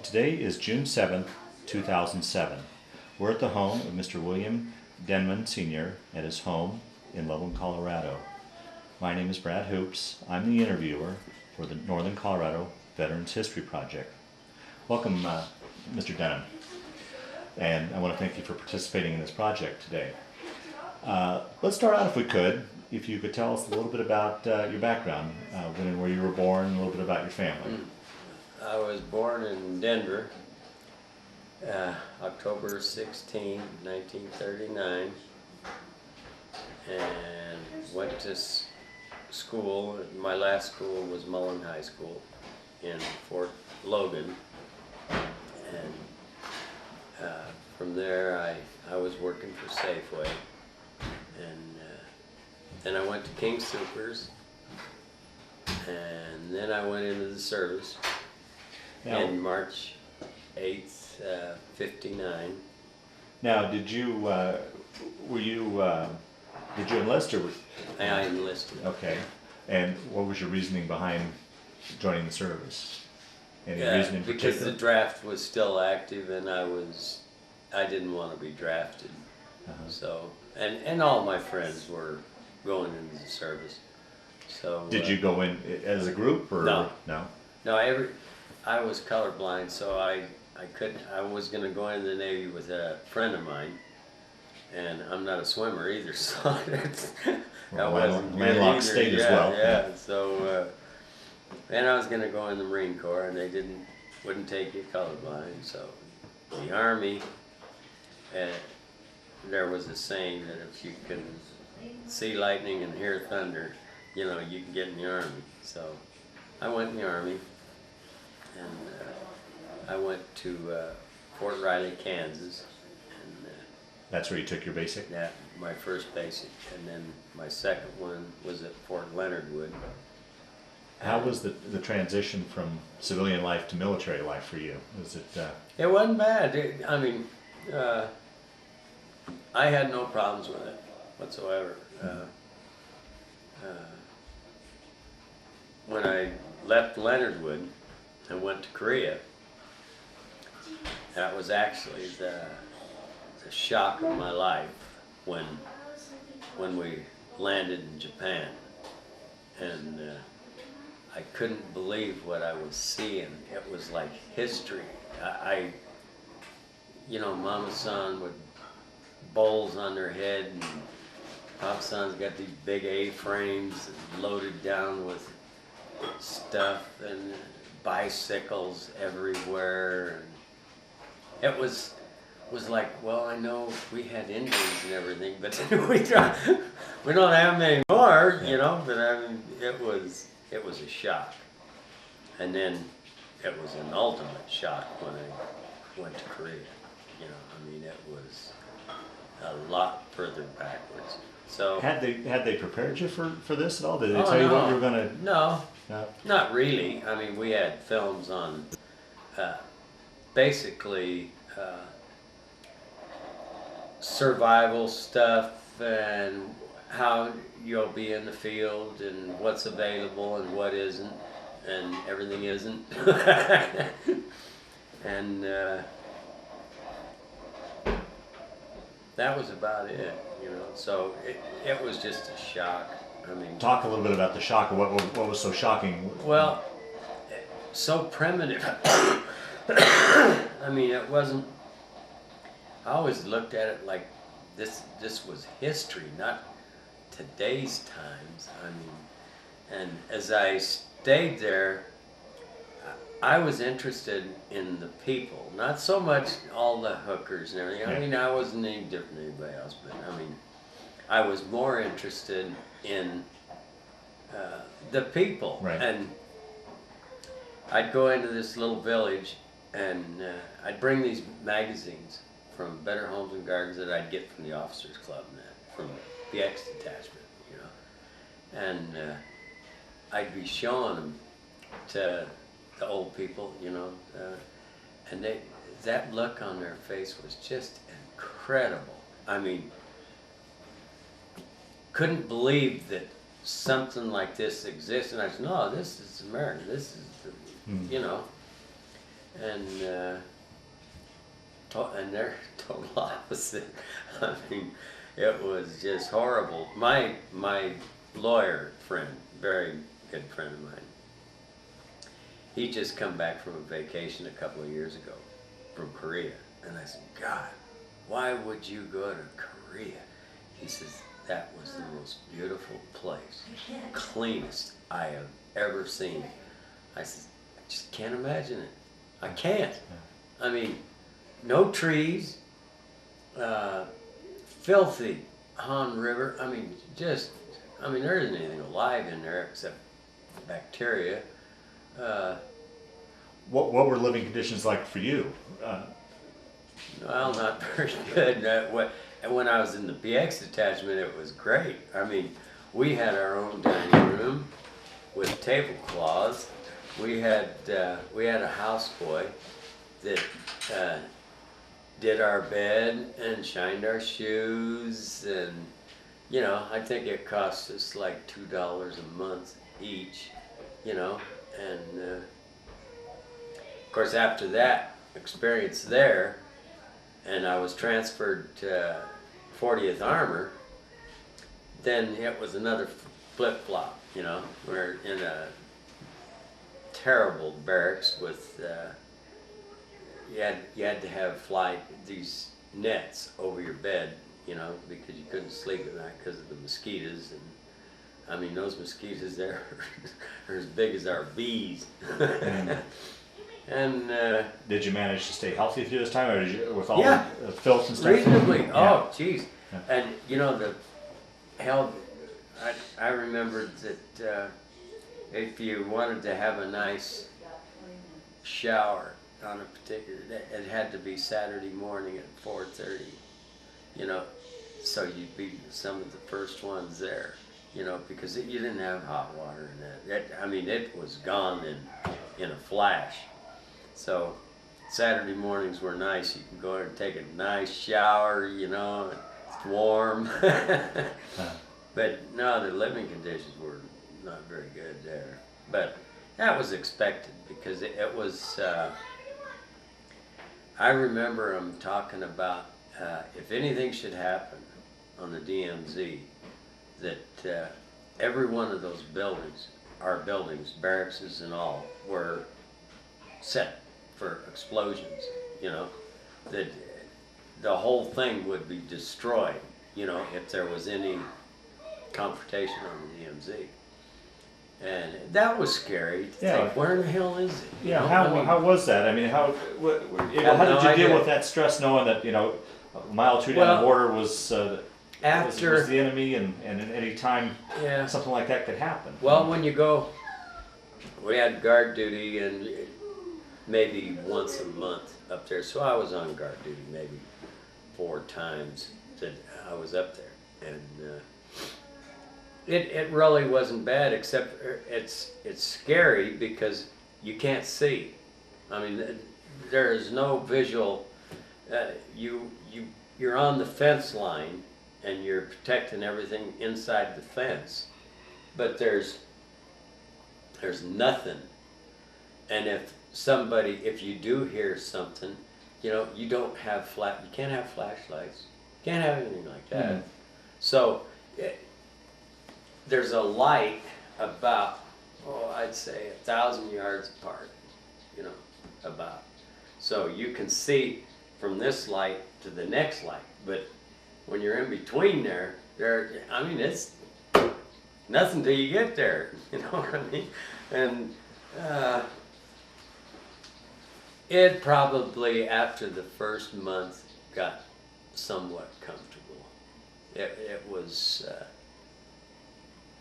Today is June 7th, 2007. We're at the home of Mr. William Denman Sr. at his home in Loveland, Colorado. My name is Brad Hoops. I'm the interviewer for the Northern Colorado Veterans History Project. Welcome, Mr. Denman, and I want to thank you for participating in this project today. Let's start out, if we could, if you could tell us a little bit about your background, when and where you were born, a little bit about your family. I was born in Denver, October 16, 1939, and went to school. My last school was Mullen High School in Fort Logan, and from there I was working for Safeway, and then I went to King Soopers, and then I went into the service. Now, In March 8th, 59. Now, did you enlist or? I enlisted. Okay, and what was your reasoning behind joining the service? Any reason in Because particular? the draft was still active, and I didn't want to be drafted. So, and all my friends were going into the service. So. Did you go in as a group or No. No. No, I was colorblind, so I couldn't. I was going to go into the Navy with a friend of mine, and I'm not a swimmer either, so that's, that wasn't good landlocked either. state as Yeah, well. Yeah. So, and I was going to go in the Marine Corps, and they wouldn't take you colorblind. So, the Army, there was a saying that if you can see lightning and hear thunder, you can get in the Army. So, I went in the Army. And I went to Fort Riley, Kansas, and That's where you took your basic? that my first basic, and then my second one was at Fort Leonard Wood. How was the transition from civilian life to military life for you? Was it? It wasn't bad. I had no problems with it whatsoever. When I left Leonard Wood and went to Korea, that was actually the shock of my life when we landed in Japan, and I couldn't believe what I was seeing. It was like history. Mama-san with bowls on their head, and Papa-san's got these big A-frames loaded down with stuff, and bicycles everywhere. And it was like, well, I know we had Indians and everything, but we don't have them anymore, but I mean, it was a shock. And then it was an ultimate shock when I went to Korea. It was a lot further backwards. So Had they prepared you for this at all? Did they Oh, tell you what no. you were going to? No, No. not really. I mean, we had films on basically survival stuff and how you'll be in the field and what's available and what isn't, and everything isn't. And that was about it, So it was just a shock. I mean, Talk a little bit about the shock. What was so shocking? well, so primitive. I mean, it wasn't. I always looked at it like this was history, not today's times. I mean, and as I stayed there, I was interested in the people, not so much all the hookers and everything. I mean, I wasn't any different than anybody else, but I mean, I was more interested in the people. Right. And I'd go into this little village, and I'd bring these magazines from Better Homes and Gardens that I'd get from the Officers Club and that, from the X detachment, and I'd be showing them to the old people, and that look on their face was just incredible. I mean, couldn't believe that something like this exists. And I said, no, this is America. This is, and and they're total opposite. I mean, it was just horrible. My lawyer friend, very good friend of mine, he just come back from a vacation a couple of years ago from Korea, and I said, God, why would you go to Korea? He says, that was the most beautiful place, cleanest I have ever seen. I said, I just can't imagine it. I can't. I mean, no trees, filthy Han River. I mean, there isn't anything alive in there except bacteria. What were living conditions like for you? Well, not very good. And when I was in the PX detachment, it was great. I mean, we had our own dining room with tablecloths. We had a houseboy that did our bed and shined our shoes, and you know, I think it cost us like $2 a month each, you know, and of course after that experience there, and I was transferred to 40th Armor, then it was another flip-flop, you know. We're in a terrible barracks with, you had to have these nets over your bed, you know, because you couldn't sleep at night because of the mosquitoes. And I mean, those mosquitoes there are as big as our bees. And did you manage to stay healthy through this time, or did you, with all yeah, the filth and stuff? reasonably. Yeah. Oh, geez. Yeah. And you know, I remembered that if you wanted to have a nice shower on a particular day, it had to be Saturday morning at 4:30. You know, so you'd be some of the first ones there. You know, because you didn't have hot water in that. I mean, it was gone in a flash. So Saturday mornings were nice. You can go there and take a nice shower, you know, it's warm. But no, the living conditions were not very good there. But that was expected because it was, I remember them talking about if anything should happen on the DMZ, that every one of those buildings, our buildings, barracks and all, were set for explosions, you know, that the whole thing would be destroyed, you know, if there was any confrontation on the DMZ. And that was scary to think, where in the hell is it? You know? How was that? I mean, how did you deal with that stress, knowing that, you know, a mile or two down the border was the enemy, and at any time something like that could happen? Well, when you go, we had guard duty and maybe once a month up there. So I was on guard duty maybe 4 times that I was up there. And it really wasn't bad, except it's scary because you can't see. I mean, there is no visual, you're on the fence line and you're protecting everything inside the fence, but there's nothing. And if you do hear something, you know, you can't have flashlights, you can't have anything like that. Mm-hmm. So there's a light about, I'd say 1,000 yards apart, you know, about. So you can see from this light to the next light, but when you're in between I mean, it's nothing till you get there, you know what I mean? And it probably, after the first month, got somewhat comfortable. It was,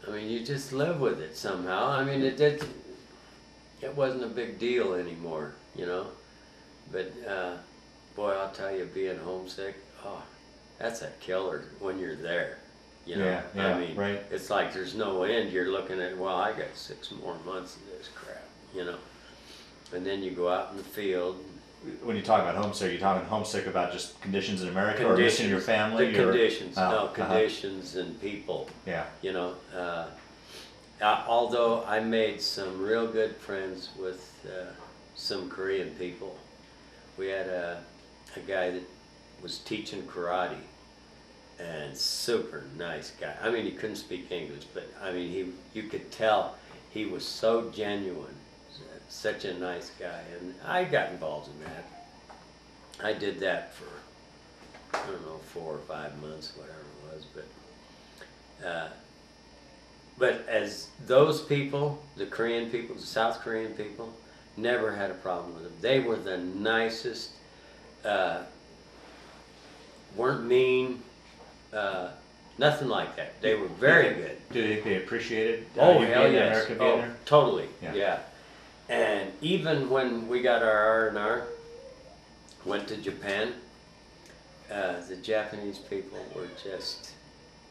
I mean, you just live with it somehow. I mean, it wasn't a big deal anymore, you know? But, boy, I'll tell you, being homesick, that's a killer when you're there. You know, I mean, right. It's like there's no end. You're looking at, well, I got 6 more months of this crap, you know. And then you go out in the field. When you talk about homesick, you're talking homesick about just conditions in America, or missing your family? Conditions, conditions and people. Yeah. You know, although I made some real good friends with some Korean people. We had a guy that was teaching karate, and super nice guy. I mean, he couldn't speak English, but I mean, you could tell he was so genuine, such a nice guy, and I got involved in that. I did that for, I don't know, 4 or 5 months, whatever it was, but as those people, the Korean people, the South Korean people, never had a problem with them. They were the nicest, weren't mean, nothing like that. They were very good. Do you think they appreciated Oh, you hell being yes. American being Oh, there? totally, Yeah. yeah. And even when we got our R&R, went to Japan, the Japanese people were just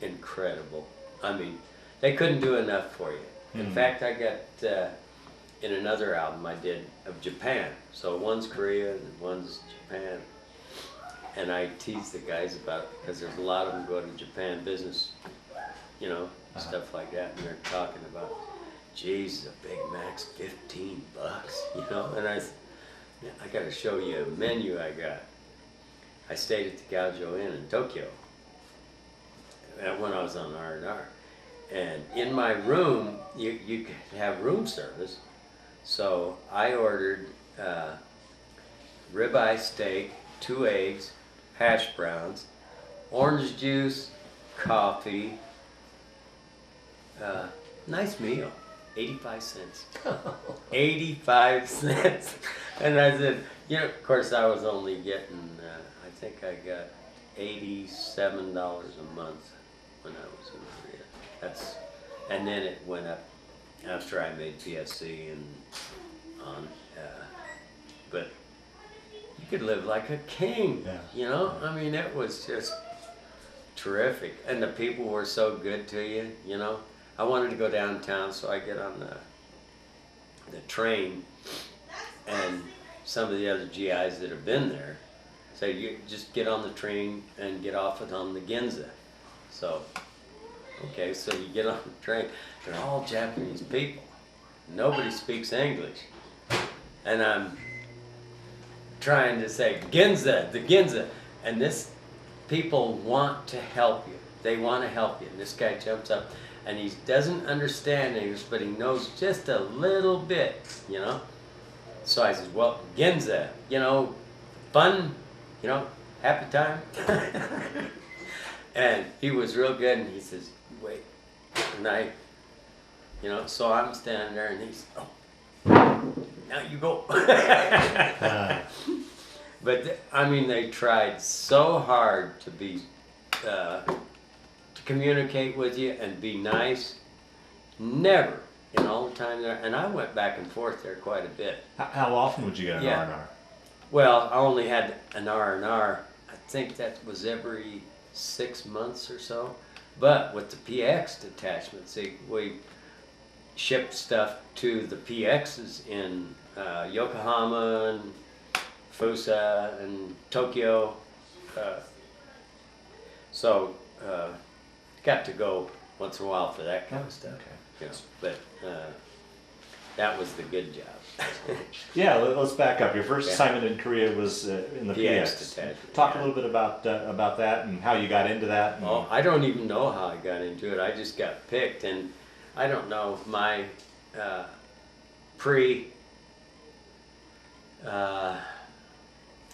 incredible. I mean, they couldn't do enough for you. In fact, I got, in another album I did of Japan. So one's Korea and one's Japan. And I tease the guys about it because there's a lot of them go to Japan business, you know, stuff like that. And they're talking about, geez, a Big Mac's $15, you know? And I got to show you a menu I got. I stayed at the Gaojo Inn in Tokyo when I was on R&R. And in my room, you could have room service. So I ordered ribeye steak, 2 eggs, hash browns, orange juice, coffee. Nice meal, 85 cents. 85 cents. And I said, you know, of course I was only getting, I think I got $87 a month when I was in Korea. And then it went up after I made PSC and on, but you could live like a king, you know? I mean, it was just terrific. And the people were so good to you, you know? I wanted to go downtown, so I get on the train, and some of the other GIs that have been there say, you just get on the train and get off it on the Ginza. So, okay, so you get on the train. They're all Japanese people. Nobody speaks English. And I'm trying to say, Ginza, the Ginza. And this, people want to help you. They want to help you. And this guy jumps up, and he doesn't understand English, but he knows just a little bit, you know? So I says, well, Ginza, you know, fun, you know, happy time. And he was real good, and he says, wait. And I, you know, so I'm standing there, and he's, oh, now you go. But, I mean, they tried so hard to be, to communicate with you and be nice. Never, in all the time there, and I went back and forth there quite a bit. How often would you get an R&R? Well, I only had an R&R, I think that was every 6 months or so. But with the PX detachment, see, we shipped stuff to the PXs in Yokohama and Fusa and Tokyo. So got to go once in a while for that kind of stuff. Okay. You know, but that was the good job. Yeah, let's back up. Your first assignment in Korea was in the PX. detachment. Talk a little bit about that and how you got into that. And Oh, I don't even know how I got into it. I just got picked, and I don't know, my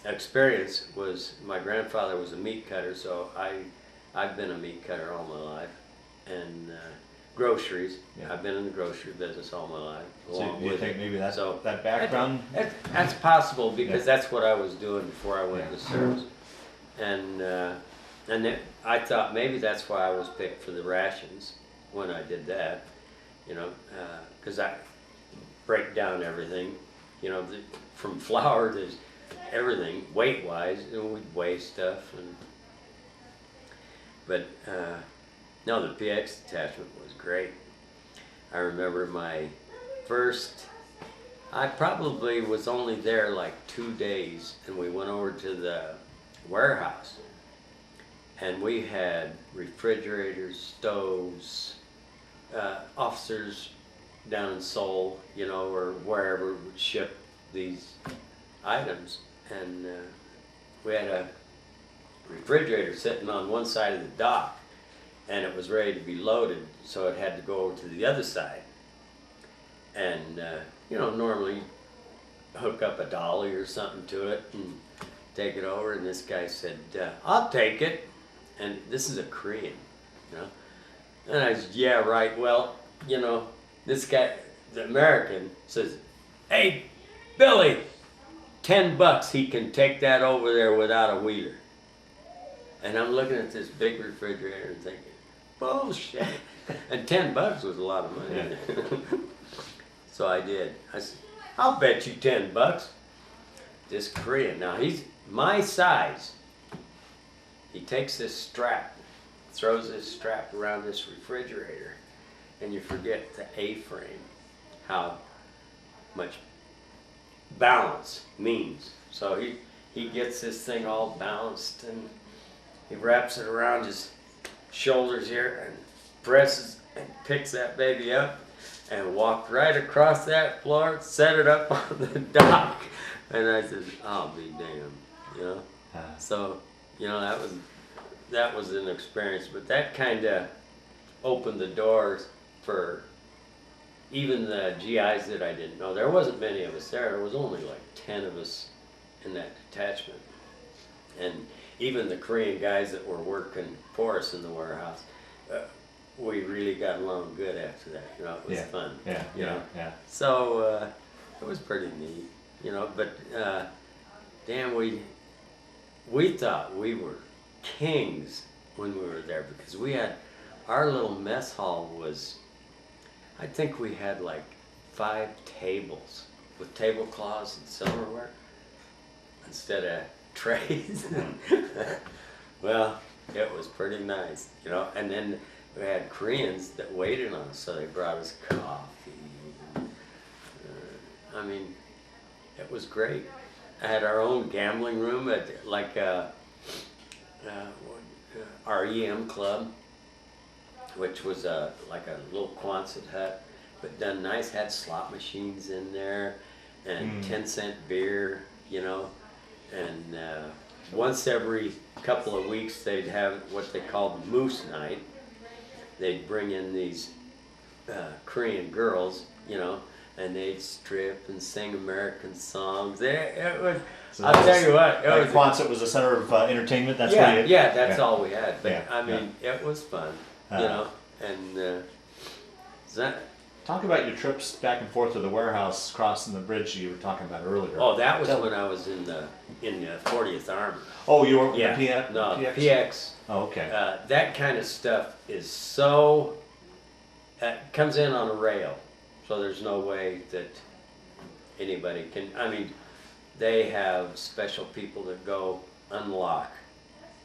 experience was my grandfather was a meat cutter, so I've been a meat cutter all my life, and groceries. Yeah. I've been in the grocery business all my life. So do you think maybe that's So, that background? That's possible, because Yeah. that's what I was doing before I went to service, and then I thought maybe that's why I was picked for the rations when I did that, you know, because I break down everything, you know, from flour to everything weight-wise, and we'd weigh stuff, but no, the PX detachment was great. I remember my first, I probably was only there like 2 days, and we went over to the warehouse, and we had refrigerators, stoves, officers down in Seoul, you know, or wherever would ship these items, and we had a refrigerator sitting on one side of the dock, and it was ready to be loaded, so it had to go over to the other side. And you know, normally hook up a dolly or something to it and take it over, and this guy said, I'll take it. And this is a Korean, you know. And I said, yeah, right. Well, you know, this guy, the American, says, hey, Billy, $10, he can take that over there without a wheeler. And I'm looking at this big refrigerator and thinking, bullshit. And $10 was a lot of money. Yeah. So I did. I said, I'll bet you $10. This Korean, now he's my size. He takes this strap, throws this strap around this refrigerator, and you forget the A-frame, how much balance means. So he gets this thing all balanced, and he wraps it around his shoulders here and presses and picks that baby up and walked right across that floor, set it up on the dock. And I said, I'll be damned, you know. So, you know, that was an experience, but that kind of opened the doors for even the GIs that I didn't know. There wasn't many of us there. There was only like 10 of us in that detachment. And even the Korean guys that were working for us in the warehouse, we really got along good after that. You know, it was fun. Yeah, you know? yeah. So it was pretty neat, you know. But damn, we thought we were kings when we were there, because we had our little mess hall was, I think we had like 5 tables with tablecloths and silverware instead of trays. Well, it was pretty nice, you know. And then we had Koreans that waited on us, so they brought us coffee. I mean, it was great. I had our own gambling room at like our EM club, which was like a little Quonset hut, but done nice. Had slot machines in there and 10-cent beer, you know. And once every couple of weeks they'd have what they called Moose Night. They'd bring in these Korean girls, you know, and they'd strip and sing American songs. It was, So I'll tell you what, it was. Quonset was a center of entertainment. That's Yeah, what you, yeah, that's all we had. But Yeah, I mean, it was fun, you know. And Talk about your trips back and forth to the warehouse, crossing the bridge you were talking about earlier. oh, that was when I was in the 40th Army. Oh, you were Yeah, in the PX? no, PX? PX. Oh, okay. That kind of stuff is so comes in on a rail, so there's no way that anybody can. I mean, they have special people that go unlock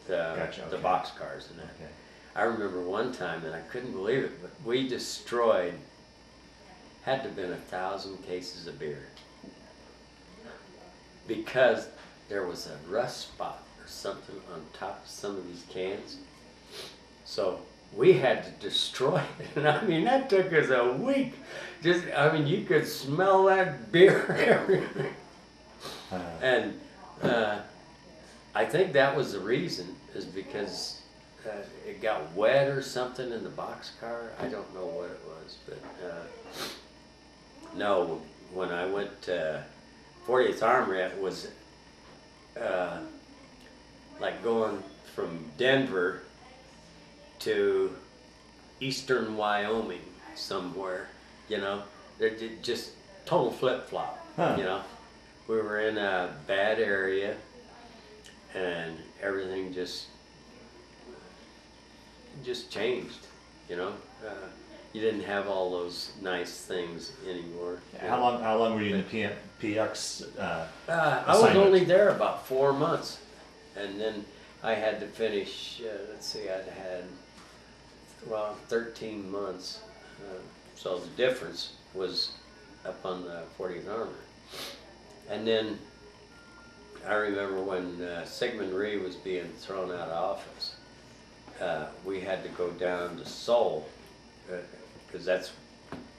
the Gotcha, the okay. box cars and that. Okay. I remember one time, and I couldn't believe it, but we destroyed, had to have been 1,000 cases of beer, because there was a rust spot or something on top of some of these cans. So we had to destroy it, and I mean, that took us a week. Just, I mean, you could smell that beer everywhere. And I think that was the reason, is because it got wet or something in the boxcar. I don't know what it was, but no, when I went to 40th Armory, it was like going from Denver to eastern Wyoming somewhere, you know. It just total flip-flop, you know. We were in a bad area, and everything just changed, you know. You didn't have all those nice things anymore. How long were you in the PX? I was only there about 4 months, and then I had to finish. Let's see, I'd had 13 months. So the difference was up on the 40th Armory. And then I remember when Sigmund Rhee was being thrown out of office, we had to go down to Seoul, because that's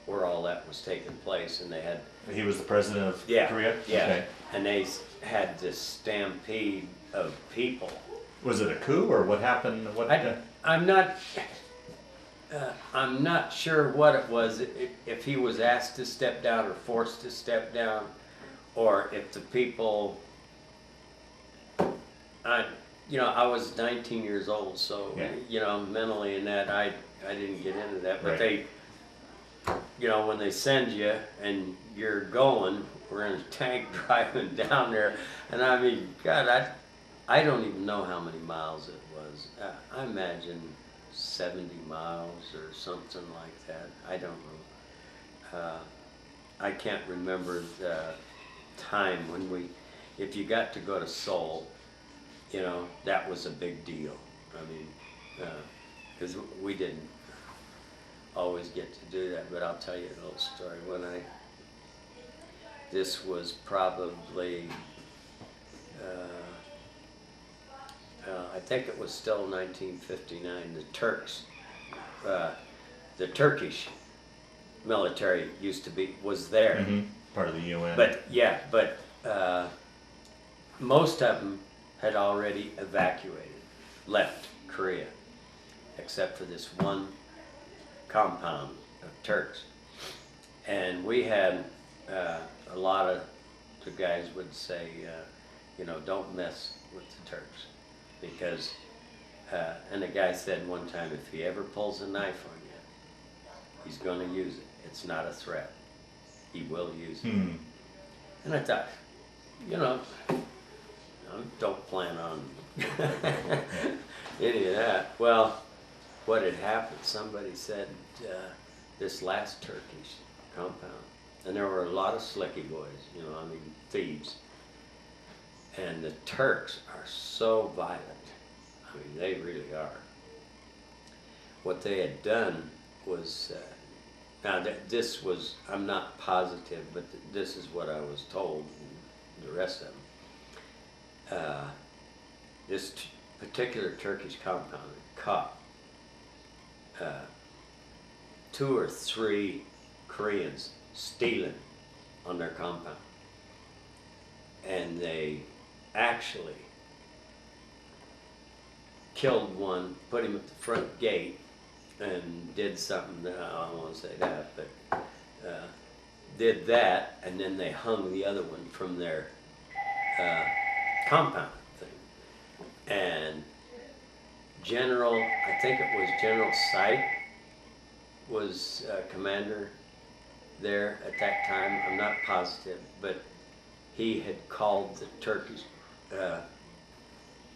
where all that was taking place, and they had He was the president of Yeah, Korea? yeah. Okay. And they had this stampede of people. Was it a coup or what happened? What? I'm not sure what it was, if he was asked to step down or forced to step down, or if the people, I was 19 years old, so, Yeah. mentally in that, I didn't get into that, but Right. when they send you and you're going, we're in a tank driving down there, and I mean, God, I don't even know how many miles it was. I imagine 70 miles or something like that. I don't know. I can't remember the time when if you got to go to Seoul, that was a big deal. I mean, because we didn't always get to do that, but I'll tell you a little story. This was probably, I think it was still 1959, the Turkish military was there. Mm-hmm. Part of the UN. But most of them had already evacuated, left Korea, except for this one compound of Turks. And we had a lot of the guys would say, don't mess with the Turks, because and the guy said one time, if he ever pulls a knife on you, he's going to use it. It's not a threat. He will use it. And I thought, I don't plan on any of that. Well, what had happened, somebody said, this last Turkish compound, and there were a lot of slicky boys, thieves. And the Turks are so violent. I mean, they really are. What they had done was, this was, I'm not positive, but this is what I was told, and the rest of them. This particular Turkish compound caught 2 or 3 Koreans stealing on their compound. And they actually killed one, put him at the front gate, and did something, I don't want to say that, but did that, and then they hung the other one from their compound thing. And I think it was General Sight was commander there at that time. I'm not positive, but he had called the Turkish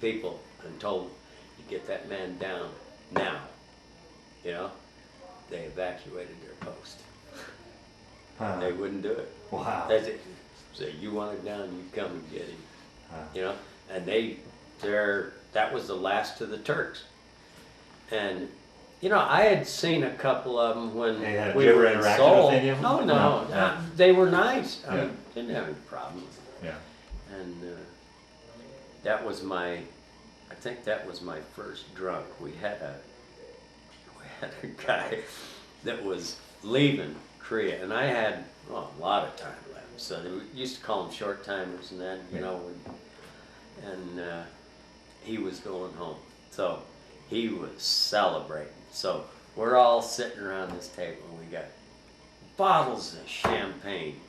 people and told them, you get that man down now. They evacuated their post. They wouldn't do it. Wow. That's it. Say, you want it down, you come and get him. And that was the last of the Turks. And I had seen a couple of them when we were in Seoul. With any of them? Oh no, they were nice. I mean, didn't have any problems. Yeah. And I think that was my first drunk. We had a guy that was leaving Korea, and I had a lot of time left. So we used to call them short timers, and that and he was going home. So he was celebrating. So we're all sitting around this table, and we got bottles of champagne.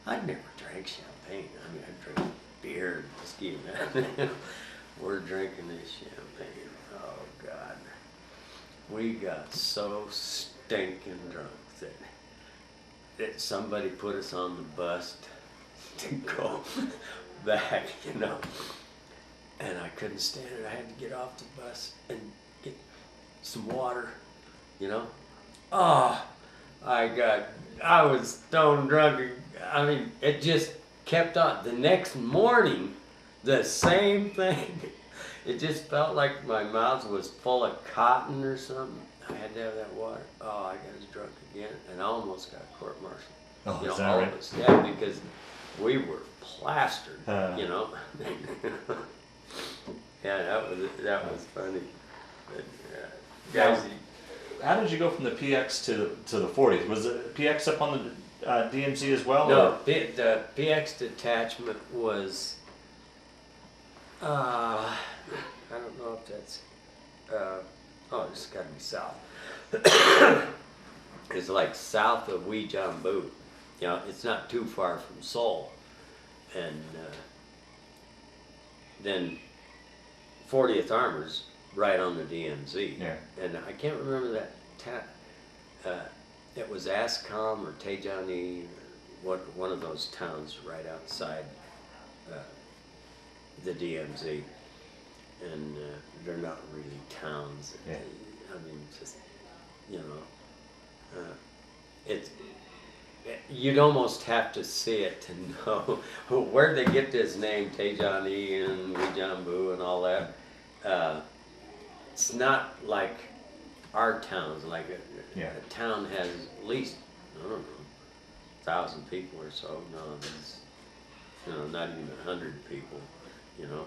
I'd never drank champagne. I mean, I drank beer and whiskey, man. We're drinking this champagne. Oh, God. We got so stinking drunk that somebody put us on the bus to go back, And I couldn't stand it. I had to get off the bus and get some water, Oh, I was stone drunk. I mean, it just kept on. The next morning, the same thing. It just felt like my mouth was full of cotton or something. I had to have that water. Oh, I got as drunk again, and I almost got court-martialed. Oh, is that right? Of us. Yeah, because we were plastered, Yeah, that was funny. But, guys, How did you go from the PX to the 40s? Was it PX up on DMZ as well? No, or- the PX detachment was, I don't know if that's, oh, it's gotta be south. It's like south of Weejamboo. You know, it's not too far from Seoul. And then 40th Armor's right on the DMZ. Yeah. And I can't remember that it was Ascom or Tejani, one of those towns right outside the DMZ. And they're not really towns. Yeah. I mean, just, you know, you'd almost have to see it to know where they get this name, Tejani and Weejamboo and all that. It's not like our towns, like a town has at least, I don't know, 1,000 people or so. No, there's, you know, not even 100 people, you know.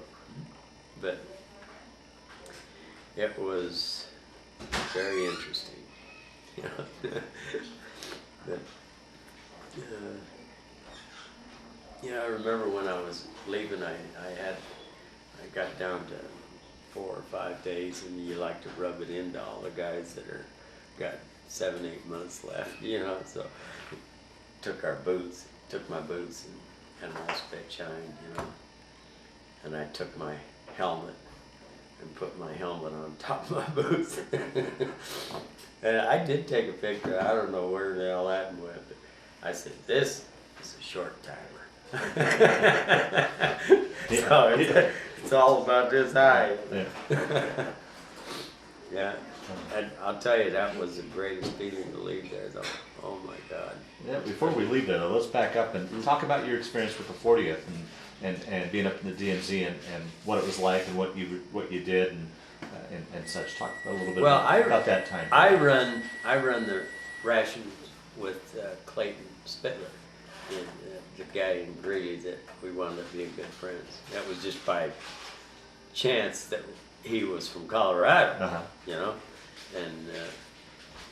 But it was very interesting, you know. But, yeah, I remember when I was leaving, I got down to 4 or 5 days, and you like to rub it into all the guys that got 7, 8 months left, you know. So took my boots and had them all spit shined, you know. And I took my helmet and put my helmet on top of my boots. And I did take a picture. I don't know where the hell that went, but I said, "This is a short timer." So it's all about this high. Yeah. Yeah. And I'll tell you, that was the greatest feeling to leave there, though. Oh my God. Yeah, before we leave there, though, let's back up and talk about your experience with the 40th and being up in the DMZ and what it was like and what you did and such. Talk a little bit about that time. I run the rations with Clayton Spittler, and the guy in Greeley that we wound up being good friends. That was just by chance that he was from Colorado, you know, and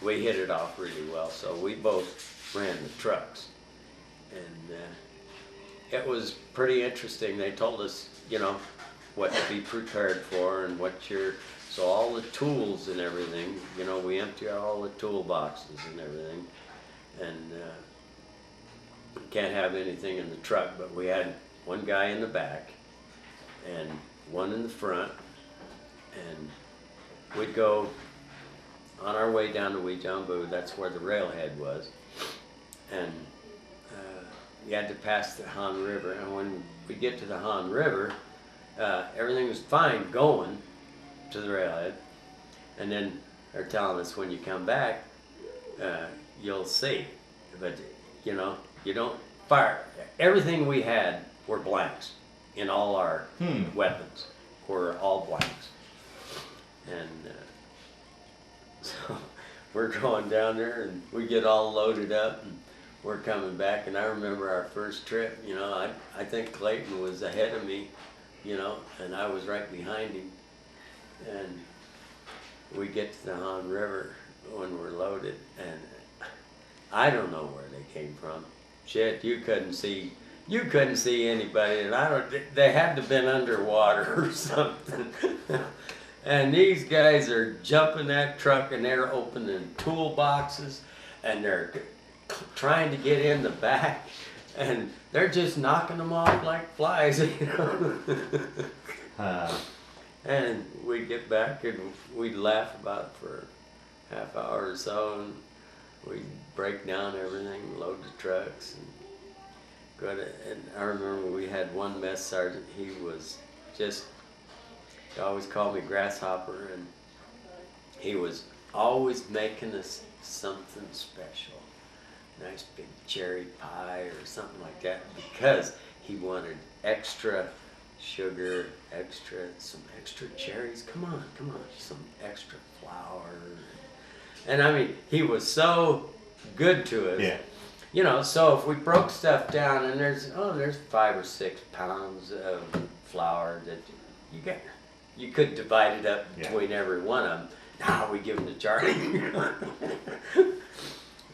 we hit it off really well. So we both ran the trucks, and it was pretty interesting. They told us, you know, what to be prepared for and so all the tools and everything, you know, we empty out all the toolboxes and everything, and can't have anything in the truck, but we had one guy in the back and one in the front, and we'd go on our way down to Weejamboo. That's where the railhead was, and you had to pass the Han River, and when we get to the Han River, everything was fine going to the railhead, and then they're telling us, when you come back, you'll see, but you know, you don't fire. Everything we had were blanks in all our weapons, were all blanks, and so we're going down there, and we get all loaded up, and we're coming back. And I remember our first trip, you know, I think Clayton was ahead of me, you know, and I was right behind him. And we get to the Han River when we're loaded, and I don't know where they came from. Shit, you couldn't see anybody, and they had to have been underwater or something. And these guys are jumping that truck, and they're opening toolboxes, and they're trying to get in the back, and they're just knocking them off like flies, you know. And we'd get back, and we'd laugh about it for a half hour or so, and we'd break down everything, load the trucks, and go to. And I remember we had one mess sergeant. He was just, he always called me Grasshopper, and he was always making us something special. Nice big cherry pie or something like that, because he wanted extra sugar, some extra cherries. Come on, some extra flour. And I mean, he was so good to us. Yeah. You know, so if we broke stuff down, and there's 5 or 6 pounds of flour that you could divide it up between every one of them. Now we give them to Charlie.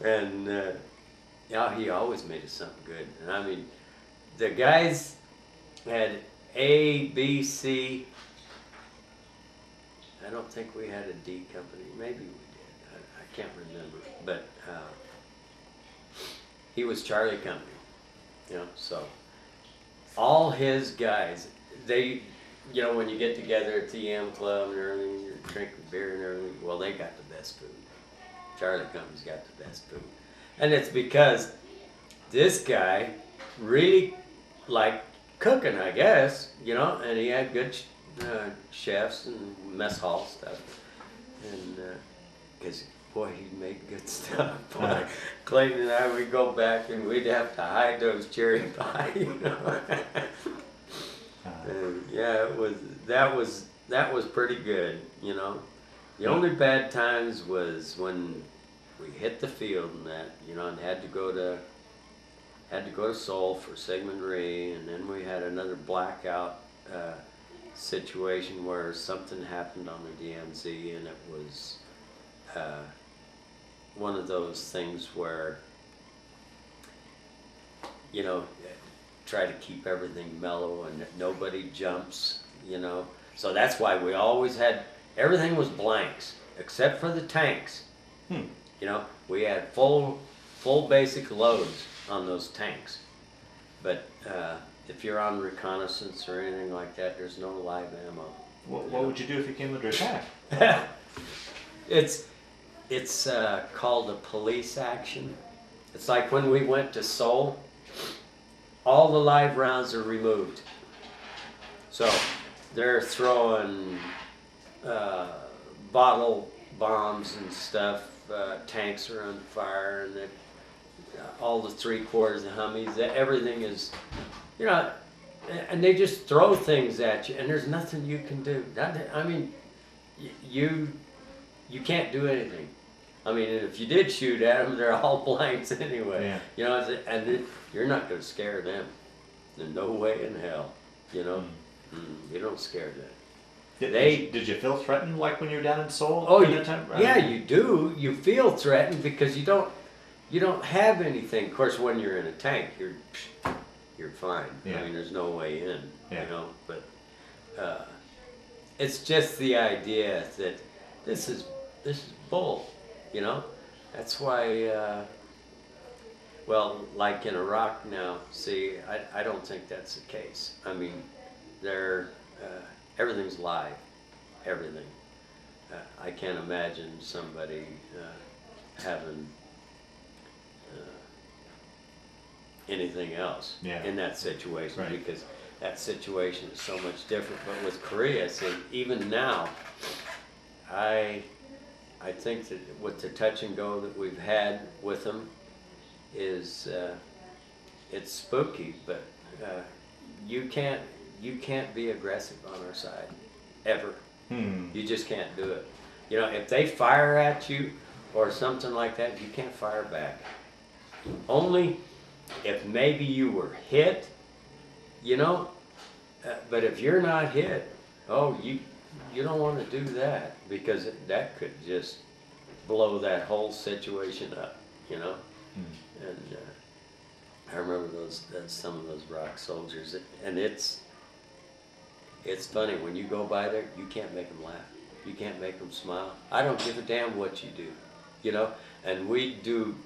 And Yeah, he always made us something good. And I mean, the guys had A, B, C. I don't think we had a D company. Maybe we did. I can't remember. But he was Charlie Company. You know, so all his guys, they, you know, when you get together at the M Club and everything, you're drinking beer and everything, well, they got the best food. Charlie Company's got the best food. And it's because this guy really liked cooking, I guess, you know, and he had good chefs and mess hall stuff. And because, boy, he made good stuff. Boy, Clayton and I, we'd go back and we'd have to hide those cherry pie, you know. And yeah, that was pretty good, you know. The only bad times was when we hit the field and that, you know, and had to go to Seoul for Sigmund Rhee, and then we had another blackout situation where something happened on the DMZ, and it was one of those things where, you know, try to keep everything mellow and that nobody jumps, you know. So that's why we always had, everything was blanks, except for the tanks. You know, we had full basic loads on those tanks. But if you're on reconnaissance or anything like that, there's no live ammo. What would you do if you came under attack? It's called a police action. It's like when we went to Seoul, all the live rounds are removed. So they're throwing bottle bombs and stuff, tanks are on fire, and then all the 3/4, the Humvees, everything is, you know, and they just throw things at you, and there's nothing you can do. I mean, you can't do anything. I mean, if you did shoot at them, they're all blanks anyway. Yeah. You know, and you're not going to scare them. There's no way in hell. You know, you don't scare them. Did you feel threatened like when you were down in Seoul? Oh, that time? yeah, you do. You feel threatened because you don't have anything. Of course, when you're in a tank, you're fine. Yeah. I mean, there's no way in. Yeah. You know, but it's just the idea that this is bull. You know, that's why. Well, like in Iraq now, see, I don't think that's the case. I mean, everything's live, everything. I can't imagine somebody having anything else in that situation, because that situation is so much different. But with Korea, see, even now, I think that with the touch and go that we've had with them is it's spooky, but you can't be aggressive on our side ever. You just can't do it. You know, if they fire at you or something like that, you can't fire back. Only if maybe you were hit, you know. But if you're not hit, you don't want to do that, because that could just blow that whole situation up, you know. And I remember some of those rock soldiers, and it's funny when you go by there, you can't make them laugh, you can't make them smile. I don't give a damn what you do, you know. And we do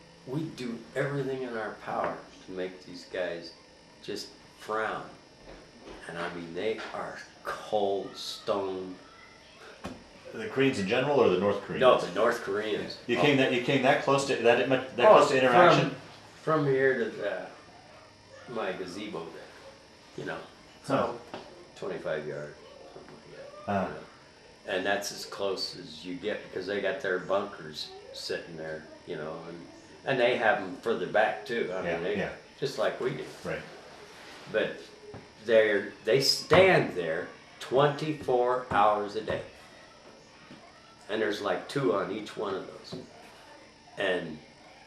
everything in our power to make these guys just frown. And I mean, they are cold stone. The Koreans in general, or the North Koreans? No, the North Koreans. You came that close to close to interaction. From here to my gazebo there, you know. So 25 yards, something like that. You know? And that's as close as you get, because they got their bunkers sitting there, you know, and they have them further back too. I mean, just like we do. Right. But they stand there 24 hours a day. And there's like 2 on each one of those. And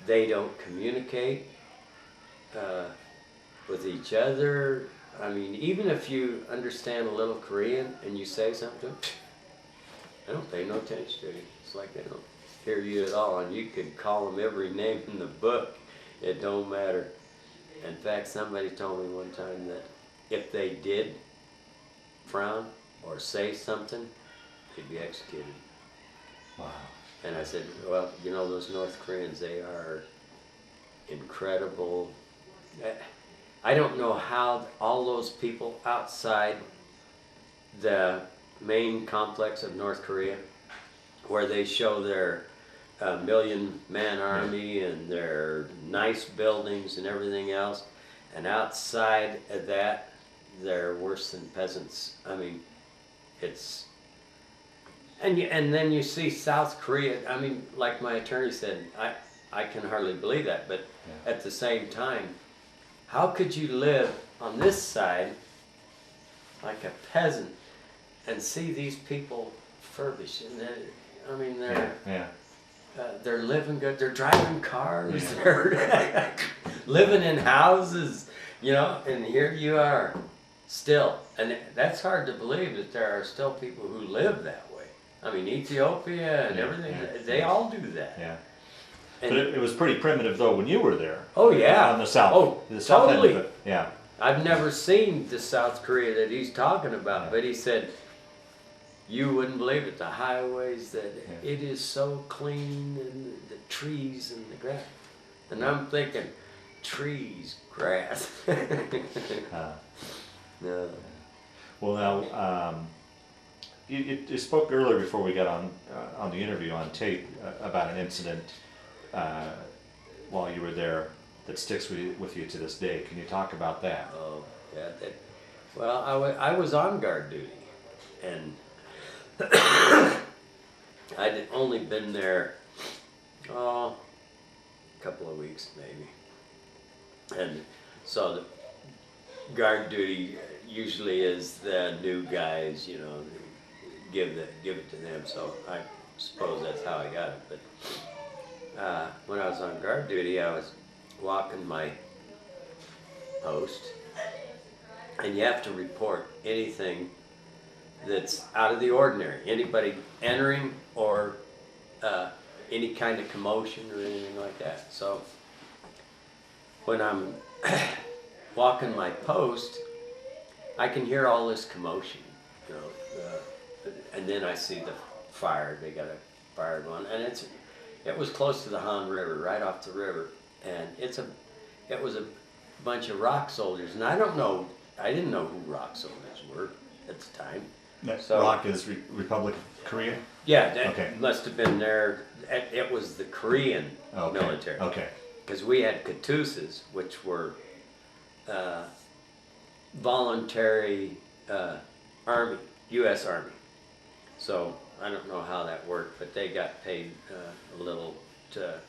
they don't communicate with each other. I mean, even if you understand a little Korean and you say something, they don't pay no attention to you. It's like they don't hear you at all. And you could call them every name in the book. It don't matter. In fact, somebody told me one time that if they did frown or say something, they'd be executed. Wow. And I said, well, you know, those North Koreans, they are incredible. I don't know how all those people outside the main complex of North Korea, where they show their million-man army and their nice buildings and everything else, and outside of that, they're worse than peasants. I mean, it's... And then you see South Korea, I mean, like my attorney said, I can hardly believe that, but at the same time, how could you live on this side like a peasant and see these people furbish? And I mean, they're living good, they're driving cars, they're living in houses, you know, and here you are still. And that's hard to believe that there are still people who live that way. I mean, Ethiopia and everything, they all do that. Yeah. And But it was pretty primitive though when you were there. Oh yeah. On the south. Oh, the south totally. End of it. Yeah. I've never seen the South Korea that he's talking about, but he said, you wouldn't believe it, the highways, that it is so clean, and the trees and the grass. And I'm thinking, trees, grass. No. Well, now, you spoke earlier before we got on the interview on tape about an incident while you were there that sticks with you to this day. Can you talk about that? Oh, yeah. Well, I was on guard duty, and I'd only been there, a couple of weeks maybe. And so the guard duty usually is the new guys, you know, give it to them. So I suppose that's how I got it. But when I was on guard duty, I was walking my post, and you have to report anything that's out of the ordinary. Anybody entering or any kind of commotion or anything like that. So when I'm walking my post, I can hear all this commotion, you know, and then I see the fire. They got a fire going, and it was close to the Han River, right off the river, and it was a bunch of rock soldiers, and I didn't know who rock soldiers were at the time. So, ROC is Republic of Korea? Yeah, that must have been there. It was the Korean military. Okay. Because we had Katusas, which were voluntary Army, U.S. Army. So I don't know how that worked, but they got paid a little to,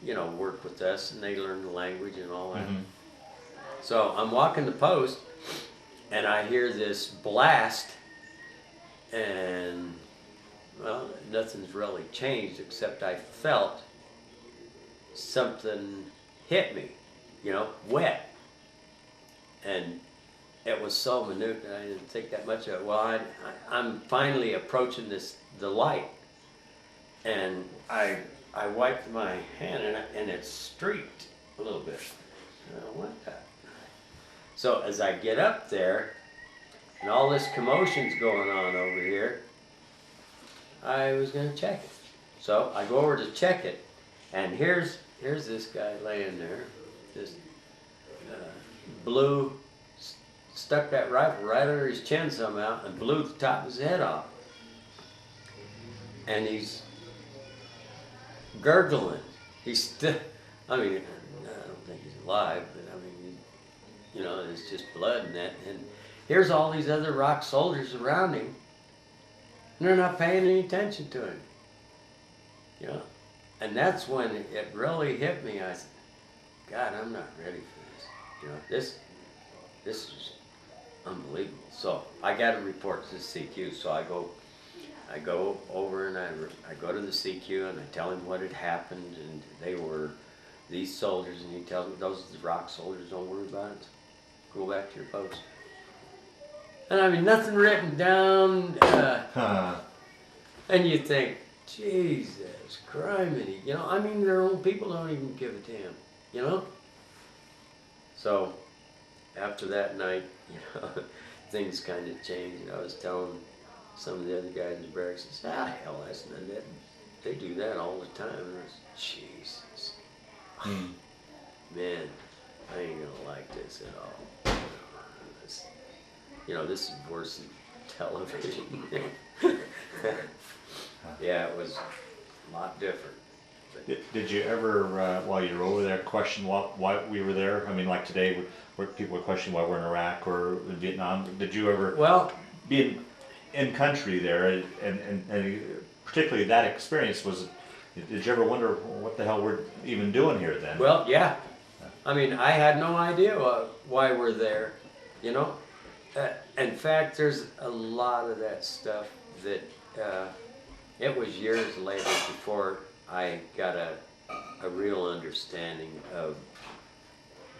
you know, work with us, and they learned the language and all that. Mm-hmm. So I'm walking the post, and I hear this blast, and well, nothing's really changed except I felt something hit me, you know, wet. And it was so minute that I didn't think that much of it. Well, I'm finally approaching the light, and I wiped my hand, and it streaked a little bit. What the? So as I get up there, and all this commotion's going on over here, I was going to check it. So I go over to check it, and here's this guy laying there, this blew, stuck that rifle right under his chin somehow and blew the top of his head off. And he's gurgling. He's still, I mean, I don't think he's alive, but I mean, you know, it's just blood and that. And here's all these other rock soldiers around him, and they're not paying any attention to him. You know, and that's when it really hit me. I said, God, I'm not ready for this. You know, this is unbelievable. So I got to report to the CQ. So I go over and I go to the CQ and I tell him what had happened, and they were these soldiers, and he tells me, those are the rock soldiers, don't worry about it. Go back to your post. And I mean, nothing written down. And you think, Jesus criminy, you know, I mean, their own people don't even give a damn. you know? So after that night, things kind of changed. I was telling some of the other guys in the barracks, I said, hell, that's not that. They do that all the time. And I was, Jesus. Man, I ain't gonna like this at all. This is worse than television. Yeah, it was a lot different. Did you ever, while you were over there, question why we were there? I mean, like today, where people are questioning why we're in Iraq or in Vietnam. Did you ever be in country there, and particularly that experience was? Did you ever wonder what the hell we're even doing here then? Well, yeah. I mean, I had no idea why we're there. In fact, there's a lot of that stuff that it was years later before I got a real understanding of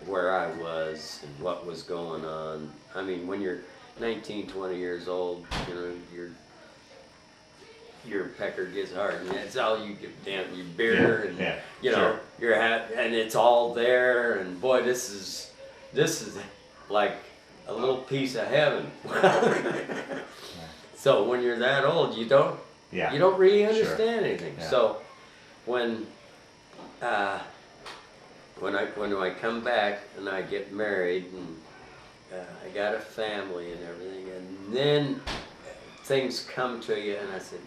where I was and what was going on. I mean, when you're 19, 20 years old, your pecker gets hard, and that's all you get down your beer, and sure. your hat, and it's all there. And boy, this is like a little piece of heaven. So when you're that old, you don't really understand anything. Yeah. So when I come back and I get married and I got a family and everything, and then things come to you, and I said,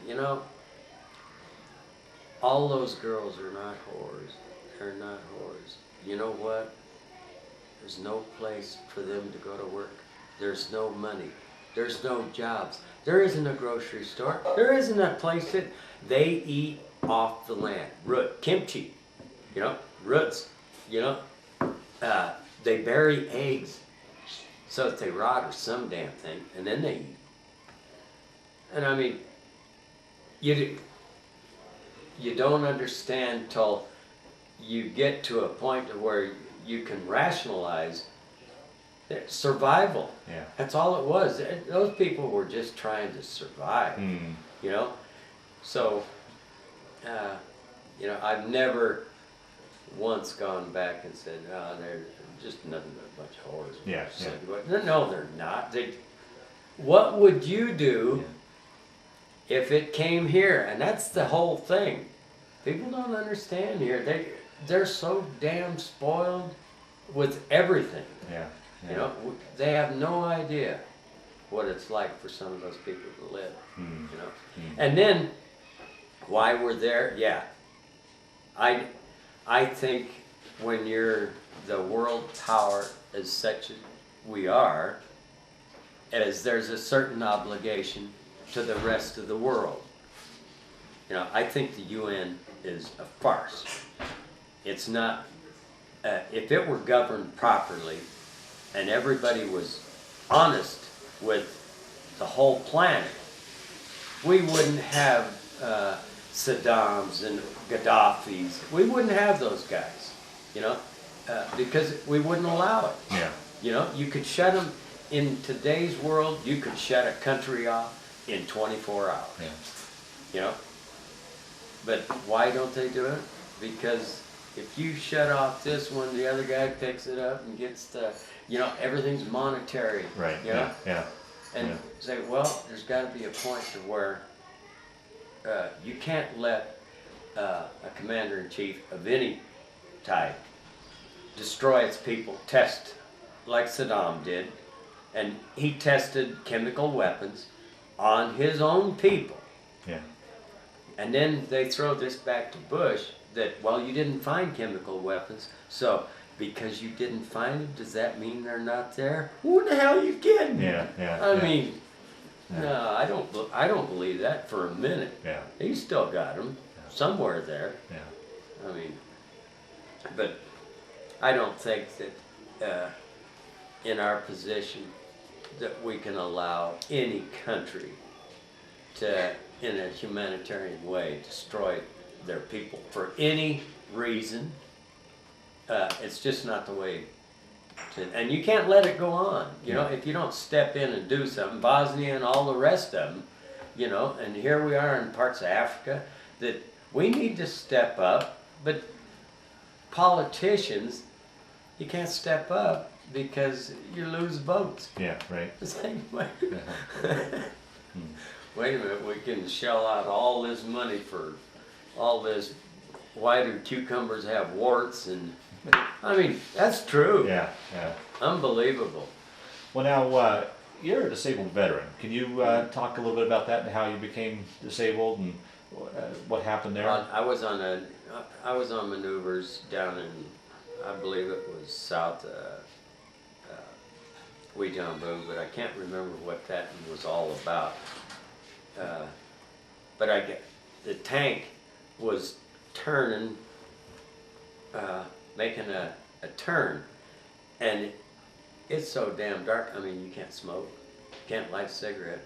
all those girls are not whores. They're not whores. You know what? There's no place for them to go to work. There's no money. There's no jobs. There isn't a grocery store. There isn't a place that they eat off the land. Root, kimchi, roots, they bury eggs so that they rot or some damn thing, and then they eat. And I mean, you don't understand till you get to a point of where you can rationalize survival. Yeah. That's all it was. Those people were just trying to survive, So, I've never once gone back and said, they're just nothing but a bunch of whores. Yeah. No, they're not. What would you do if it came here? And that's the whole thing. People don't understand here. They're so damn spoiled with everything. Yeah. They have no idea what it's like for some of those people to live. And then why we're there? Yeah. I think when you're the world power as such as we are, as there's a certain obligation to the rest of the world. I think the UN is a farce. It's not, if it were governed properly and everybody was honest with the whole planet, we wouldn't have Saddams and Gaddafis. We wouldn't have those guys, because we wouldn't allow it. Yeah. You could shut them, in today's world, you could shut a country off in 24 hours. Yeah. But why don't they do it? Because if you shut off this one, the other guy picks it up and gets the, everything's monetary. Right. Yeah. And say, well, there's got to be a point to where you can't let a commander-in-chief of any type destroy its people, test like Saddam did, and he tested chemical weapons on his own people. Yeah. And then they throw this back to Bush that, well, you didn't find chemical weapons, so because you didn't find them, does that mean they're not there? Who the hell are you kidding? Yeah. I mean, no, I don't believe that for a minute. Yeah. He's still got them somewhere there. Yeah. I mean, but I don't think that in our position that we can allow any country to, in a humanitarian way, destroy their people for any reason. It's just not the way to, and you can't let it go on. If you don't step in and do something, Bosnia and all the rest of them, and here we are in parts of Africa that we need to step up, but politicians, you can't step up because you lose votes. Yeah, right. The same way. Uh-huh. Wait a minute, we can shell out all this money for all this. Why do cucumbers have warts? And I mean, that's true. Yeah, yeah. Unbelievable. Well, now, you're a disabled veteran. Can you talk a little bit about that and how you became disabled and what happened there? I was on maneuvers down in, I believe it was south Weejambu, but I can't remember what that was all about. But the tank was turning, making a turn, and it's so damn dark. I mean, you can't smoke, you can't light a cigarette,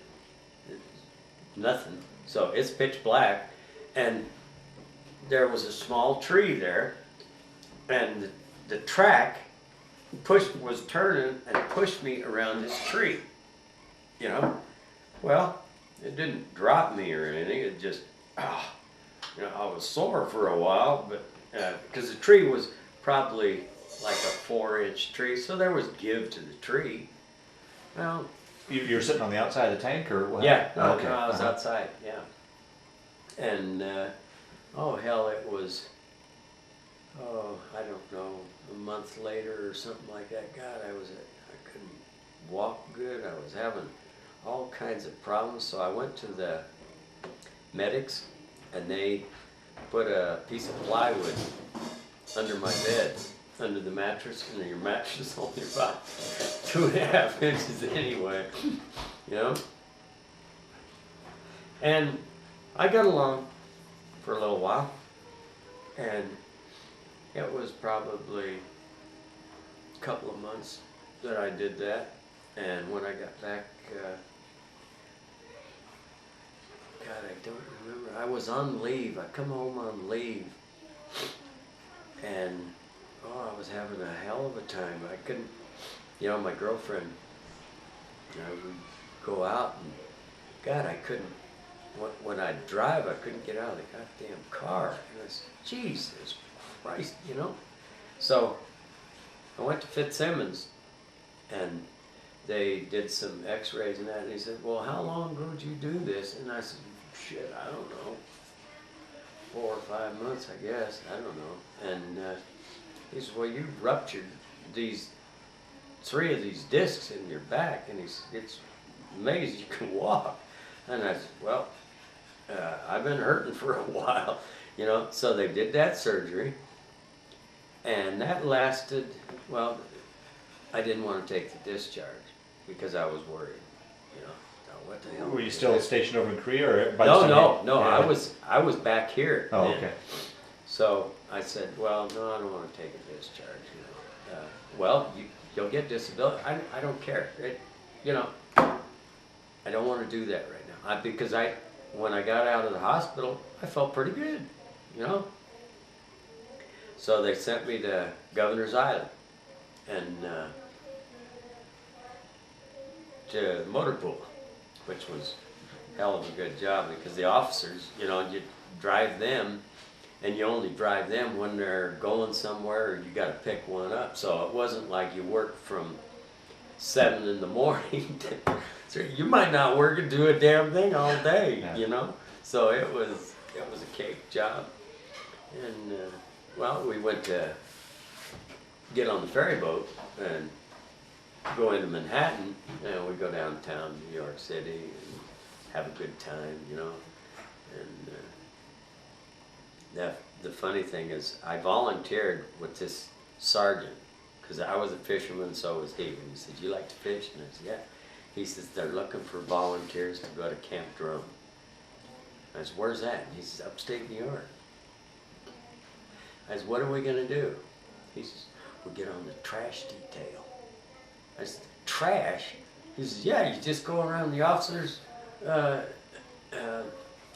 nothing. So it's pitch black, and there was a small tree there, and the track was turning and pushed me around this tree. You know, well, it didn't drop me or anything. It just, you know, I was sore for a while, but because the tree was probably like a 4-inch tree, so there was give to the tree. Well, You were sitting on the outside of the tank, or what? yeah, no, Okay. no, I was Uh-huh. outside, yeah. And, oh hell, it was, oh, I don't know, a month later or something like that. God, I couldn't walk good. I was having all kinds of problems. So I went to the medics, and they put a piece of plywood under my bed, under the mattress, and your mattress is only about 2.5 inches anyway, you know? And I got along for a little while, and it was probably a couple of months that I did that. And when I got back, God, I don't remember. I was on leave. I come home on leave, and oh, I was having a hell of a time. I couldn't, you know, my girlfriend, you know, we'd go out, and God, I couldn't. When I'd drive, I couldn't get out of the goddamn car. And I said, Jesus Christ, you know. So I went to Fitzsimmons, and they did some X-rays and that. And he said, "Well, how long ago did you do this?" And I said, "Shit, I don't know. 4 or 5 months, I guess. I don't know." And he said, "Well, you ruptured these 3 of these discs in your back," and he said, "It's amazing you can walk." And I said, "Well, I've been hurting for a while, you know." So they did that surgery, and that lasted, well, I didn't want to take the discharge because I was worried, you know. Oh, what the hell? Were you still stationed over in Korea, or by No, the time no. Yeah. I was back here. Oh, then. okay. So I said, "Well, no, I don't want to take a discharge. You know, well, you'll get disability. I don't care. You know, I don't want to do that right now. Because when I got out of the hospital, I felt pretty good, you know. So they sent me to Governor's Island and to motor pool, which was a hell of a good job because the officers, you know, you drive them, and you only drive them when they're going somewhere, or you got to pick one up. So it wasn't like you worked from 7 in the morning. So you might not work and do a damn thing all day, Yeah. you know. So it was a cake job, and well, we went to get on the ferry boat and go into Manhattan, and we go downtown New York City and have a good time, you know. And the funny thing is, I volunteered with this sergeant because I was a fisherman, so was he. And he said, "You like to fish?" And I said, "Yeah." He says, "They're looking for volunteers to go to Camp Drum." I said, "Where's that?" And he says, "Upstate New York." I said, "What are we going to do?" He says, "We'll get on the trash detail." I said, "Trash?" He says, "Yeah, you just go around the officers'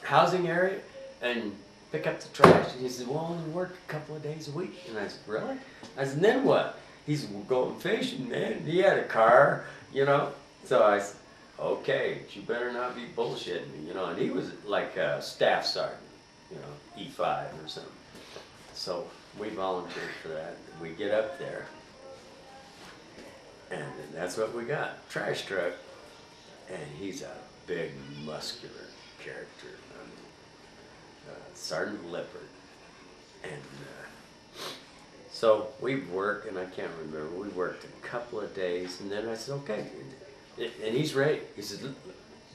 housing area and pick up the trash." And he said, "We'll only work a couple of days a week." And I said, "Really?" I said, "Then what?" He said, "We're going fishing, man." He had a car, you know. So I said, "Okay, but you better not be bullshitting me," you know. And he was like a staff sergeant, you know, E5 or something. So we volunteered for that. We get up there, and that's what we got, trash truck. And he's a big, muscular character, Sergeant Lippard. And so we worked, and I can't remember, we worked a couple of days, and then I said, okay. And he's ready. He said,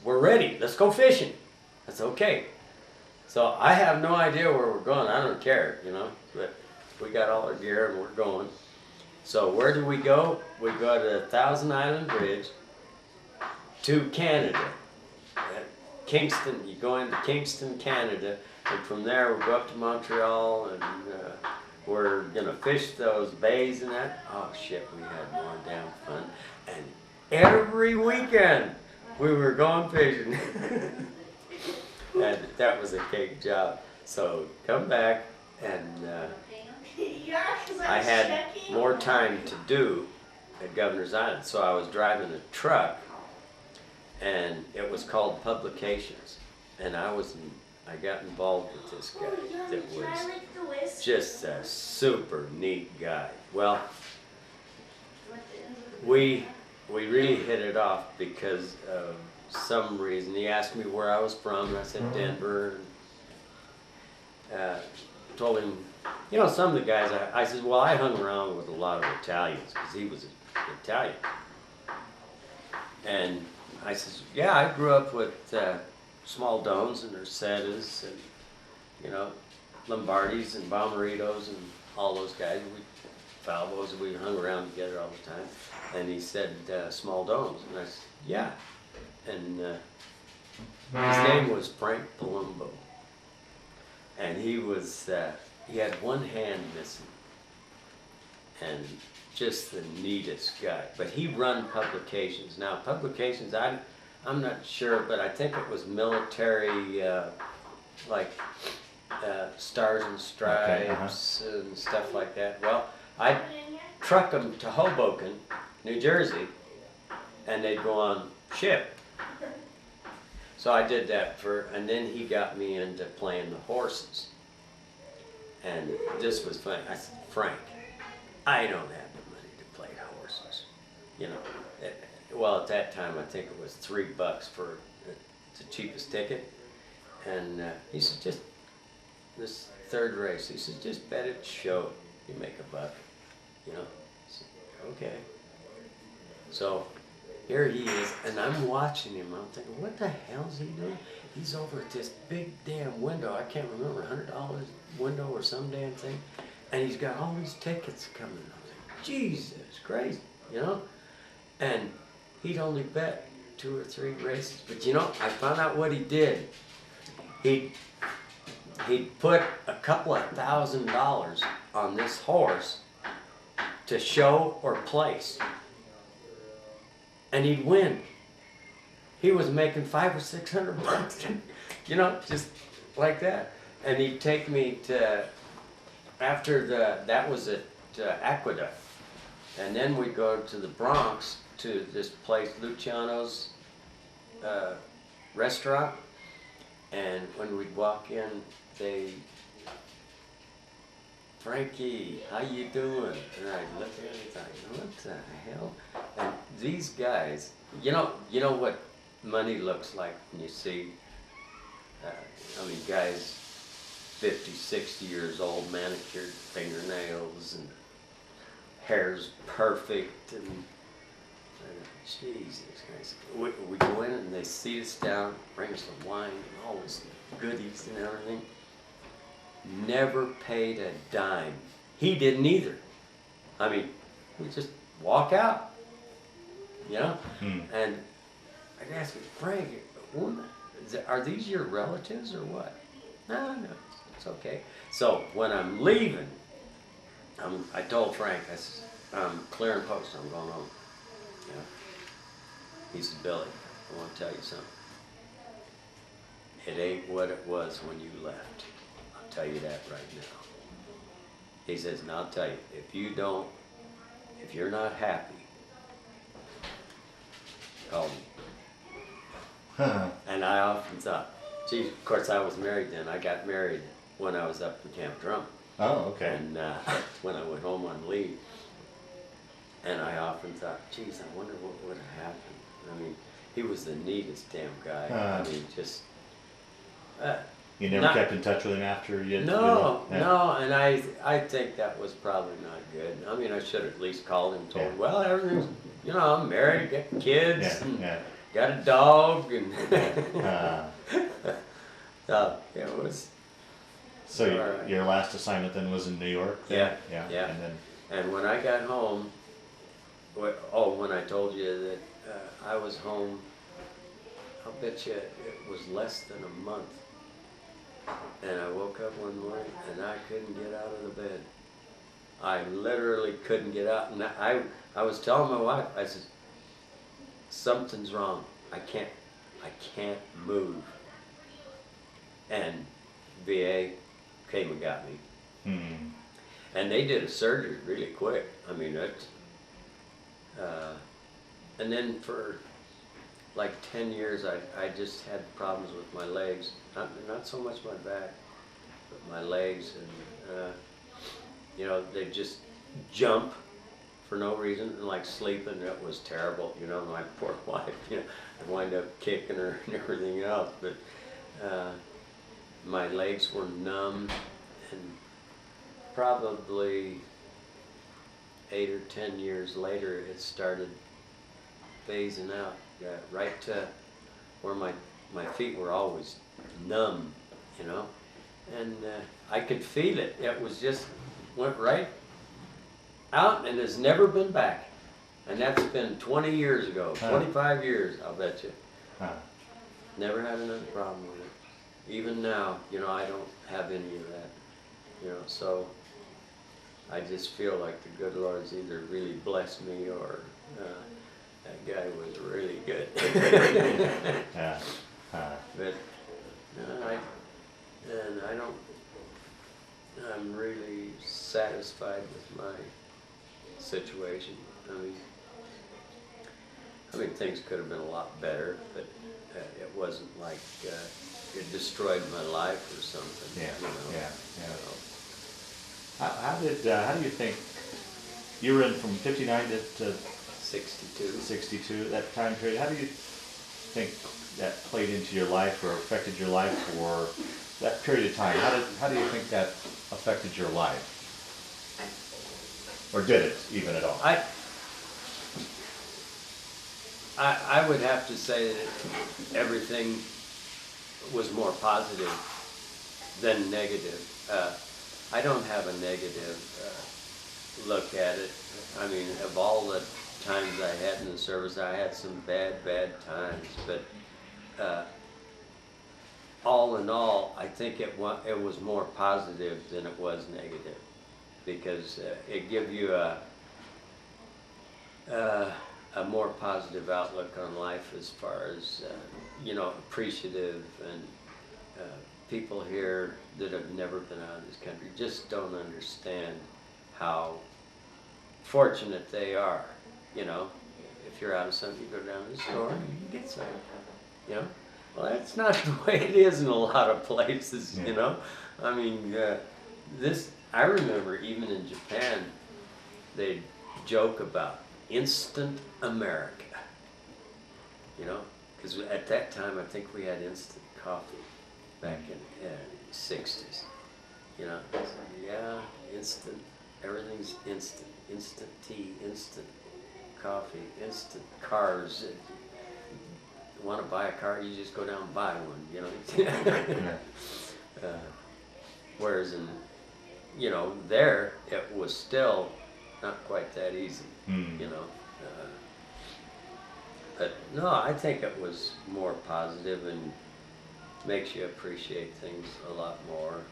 we're ready, let's go fishing. I said, okay. So I have no idea where we're going, I don't care, you know, but we got all our gear and we're going. So where do we go? We go to Thousand Island Bridge to Canada. At Kingston, you go into Kingston, Canada, and from there we go up to Montreal, and we're gonna fish those bays and that. Oh shit, we had more damn fun. And every weekend we were going fishing. And that was a cake job. So come back, and I had more time to do at Governor's Island. So I was driving a truck, and it was called Publications. And I got involved with this guy that was just a super neat guy. Well, we really hit it off because of some reason. He asked me where I was from, and I said Denver. And, told him, you know, some of the guys, I said, well, I hung around with a lot of Italians, because he was Italian. And I said, yeah, I grew up with small dones and Ursetas and, you know, Lombardis and Bomberitos and all those guys. Falvos, we hung around together all the time. And he said, small dones. And I said, yeah. And his name was Frank Palumbo. And he was, he had one hand missing. And just the neatest guy. But he run Publications. Now, Publications, I'm not sure, but I think it was military, like Stars and Stripes and stuff like that. Well, I'd truck them to Hoboken, New Jersey, and they'd go on ship. So I did that and then he got me into playing the horses. And this was funny. I said, Frank, I don't have the money to play horses. You know, well, at that time, I think it was $3 for the cheapest ticket. And he said, just this third race, he said, just bet it show. You make $1, you know. I said, okay. So here he is, and I'm watching him. I'm thinking, what the hell's he doing? He's over at this big damn window. I can't remember, $100 window or some damn thing. And he's got all these tickets coming. I was like, Jesus, crazy, you know? And he'd only bet 2 or 3 races. But you know, I found out what he did. He'd put a couple of $1,000 on this horse to show or place. And he'd win. He was making $500 or $600, you know, just like that. And he'd take me to, after that was at Aqueduct. And then we'd go to the Bronx to this place, Luciano's restaurant. And when we'd walk in, Frankie, how you doing? And I'd look at him and think, what the hell? And these guys, you know what money looks like when you see, I mean, guys 50, 60 years old, manicured fingernails and hair's perfect, and Jesus Christ. We go in and they seat us down, bring us some wine and all this goodies and everything. Never paid a dime. He didn't either. I mean, we just walk out, you know? And I'd ask him, Frank, are these your relatives or what? No, it's okay. So when I'm leaving, I told Frank, I said, I'm clearing post, I'm going home. You know? He said, Billy, I want to tell you something. It ain't what it was when you left. I'll tell you that right now. He says, and I'll tell you, if you're not happy, call me. And I often thought, gee, of course I was married then. I got married when I was up in Camp Drum. Oh, okay. And when I went home on leave, and I often thought, geez, I wonder what would have happened. I mean, he was the neatest damn guy. I mean, just. You never kept in touch with him after you? No, yeah. no, and I think that was probably not good. I mean, I should have at least called him and told him, well, everything's, you know, I'm married, got kids, and got a dog, and it was. So your last assignment then was in New York? Then? Yeah. Yeah. And when I got home, when I told you that I was home, I'll bet you it was less than a month. And I woke up one morning and I couldn't get out of the bed. I literally couldn't get out. And I was telling my wife, I said, something's wrong. I can't move. And VA came and got me. Hmm. And they did a surgery really quick. I mean, and then for like 10 years, I just had problems with my legs. Not so much my back, but my legs. And, you know, they just jump for no reason, and like sleeping, it was terrible. You know, my poor wife, you know, I wind up kicking her and everything else. But my legs were numb, and probably 8 or 10 years later, it started phasing out. Right to where my feet were always numb, you know, and I could feel it. It was just went right out and has never been back. And that's been 20 years ago, 25 years, I'll bet you. Never had another problem with it. Even now, you know, I don't have any of that, you know, so I just feel like the good Lord's either really blessed me or that guy was really good. But I'm really satisfied with my situation. I mean, things could have been a lot better, but it wasn't like it destroyed my life or something. Yeah, you know? So, how do you think, you were in from 59 to 62, that time period, how do you think that played into your life or affected your life for that period of time? How do you think that affected your life? Or did it even at all? I would have to say that everything was more positive than negative. I don't have a negative look at it. I mean, of all the times I had in the service, I had some bad times, but all in all, I think it was more positive than it was negative, because it gave you a more positive outlook on life as far as, you know, appreciative, and people here that have never been out of this country just don't understand how fortunate they are. You know, if you're out of something, you go down to the store and you get some, you know. Well, that's not the way it is in a lot of places, you know. I mean, I remember even in Japan, they'd joke about instant America, you know, because at that time I think we had instant coffee back in the 60s, you know. Yeah, instant, everything's instant tea, instant coffee, instant cars. You want to buy a car, you just go down and buy one, you know. Whereas in, you know, there it was still not quite that easy, you know. But no, I think it was more positive and makes you appreciate things a lot more.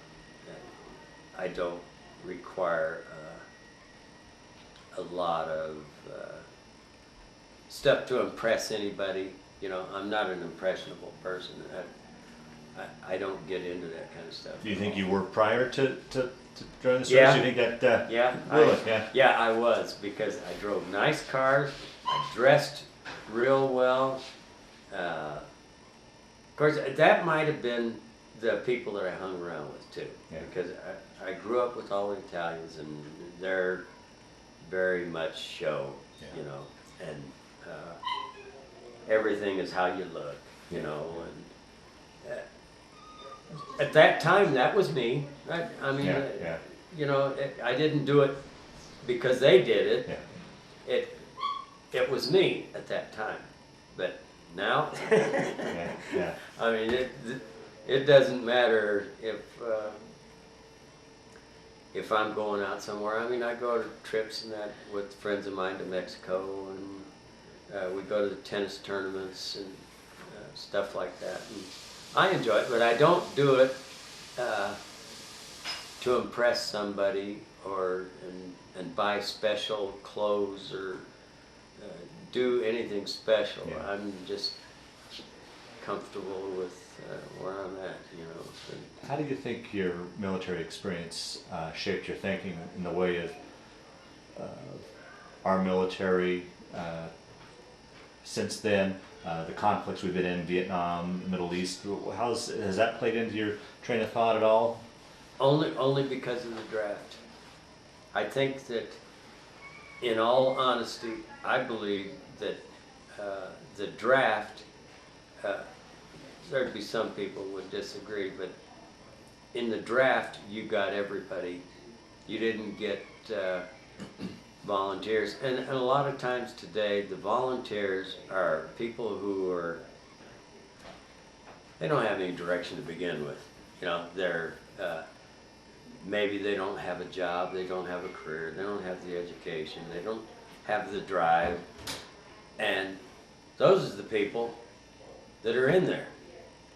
And I don't require a lot of stuff to impress anybody. You know, I'm not an impressionable person. I don't get into that kind of stuff. Do you think you were prior to joining the service? Yeah. Do you think that? Yeah, I was, because I drove nice cars, I dressed real well. Of course, that might have been the people that I hung around with too. Yeah. Because I grew up with all the Italians, and they're very much show, Yeah. you know, and everything is how you look, you know, and at that time that was me. I mean, Yeah, yeah. you know, I didn't do it because they did it. Yeah. It was me at that time, but now, Yeah, yeah. I mean, it doesn't matter if I'm going out somewhere. I mean, I go to trips and that with friends of mine to Mexico, and we go to the tennis tournaments and stuff like that. And I enjoy it, but I don't do it to impress somebody or and buy special clothes or do anything special. Yeah. I'm just comfortable with where I'm at, you know. And How do you think your military experience shaped your thinking in the way of our military since then, the conflicts we've been in, Vietnam, the Middle East? Has that played into your train of thought at all? only because of the draft. I think that, in all honesty, I believe that the draft, there'd be some people would disagree, but in the draft, you got everybody. You didn't get volunteers. And a lot of times today, the volunteers are people who they don't have any direction to begin with. You know, they're, maybe they don't have a job, they don't have a career, they don't have the education, they don't have the drive. And those are the people that are in there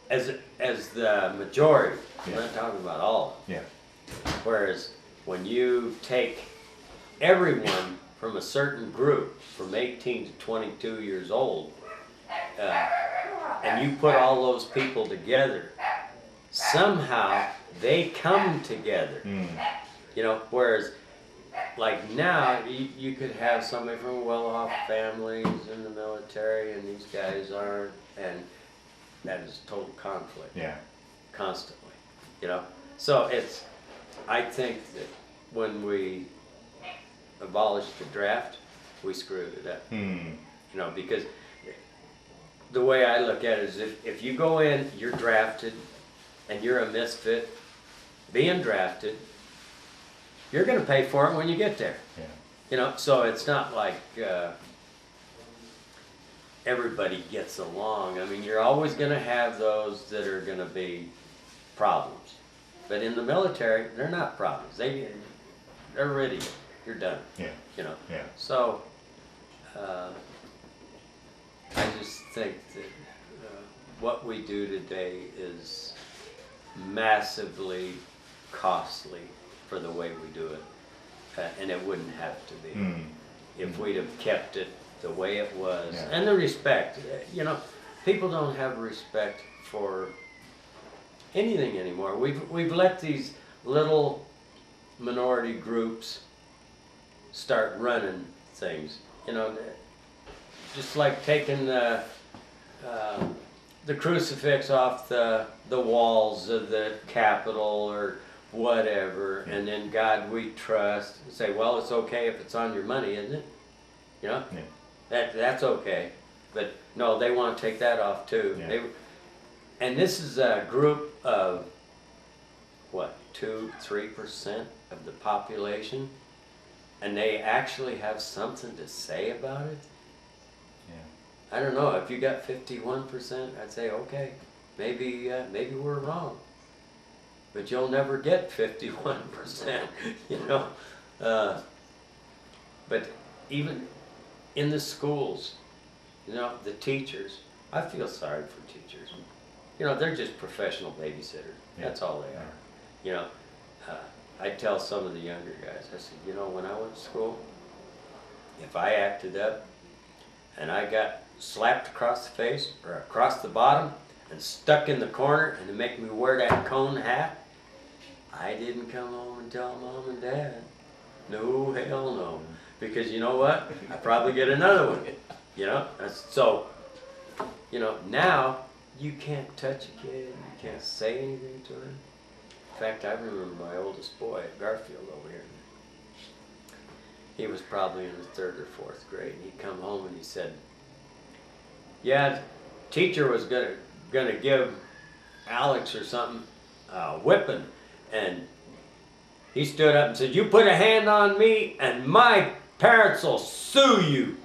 as the majority. Yeah. I'm not talking about all of them. Yeah. Whereas when you take everyone from a certain group, from 18 to 22 years old, and you put all those people together, somehow they come together. Mm. You know, whereas like now, you could have somebody from well-off families in the military, and these guys aren't, and that is total conflict. Yeah. Constantly, you know. So I think that when we abolished the draft, we screwed it up. Hmm. You know, because the way I look at it is if you go in, you're drafted, and you're a misfit, being drafted, you're going to pay for it when you get there. Yeah. You know, so it's not like everybody gets along. I mean, you're always going to have those that are going to be problems. But in the military, they're not problems. They're ready. You're done. Yeah. You know. Yeah. So I just think that what we do today is massively costly for the way we do it, and it wouldn't have to be if we'd have kept it the way it was. Yeah. And the respect, you know, people don't have respect for anything anymore. We've let these little minority groups start running things, you know, just like taking the crucifix off the walls of the Capitol or whatever, and then God we trust, and say, well, it's okay if it's on your money, isn't it? You know, Yeah. that's okay. But no, they want to take that off too. Yeah. And this is a group of what, 2-3% of the population, and they actually have something to say about it. Yeah. I don't know, if you got 51%, I'd say, okay, maybe we're wrong. But you'll never get 51%, you know. But even in the schools, you know, the teachers, I feel sorry for teachers. You know, they're just professional babysitters. Yeah. That's all they are. You know, I tell some of the younger guys, I said, you know, when I went to school, if I acted up and I got slapped across the face or across the bottom and stuck in the corner and to make me wear that cone hat, I didn't come home and tell mom and dad. No, hell no. Because you know what? I probably get another one. You know? So, you know, now you can't touch a kid, you can't say anything to him. In fact, I remember my oldest boy at Garfield over here. He was probably in the 3rd or 4th grade, and he'd come home and he said, yeah, teacher was gonna give Alex or something a whipping, and he stood up and said, you put a hand on me and my parents will sue you.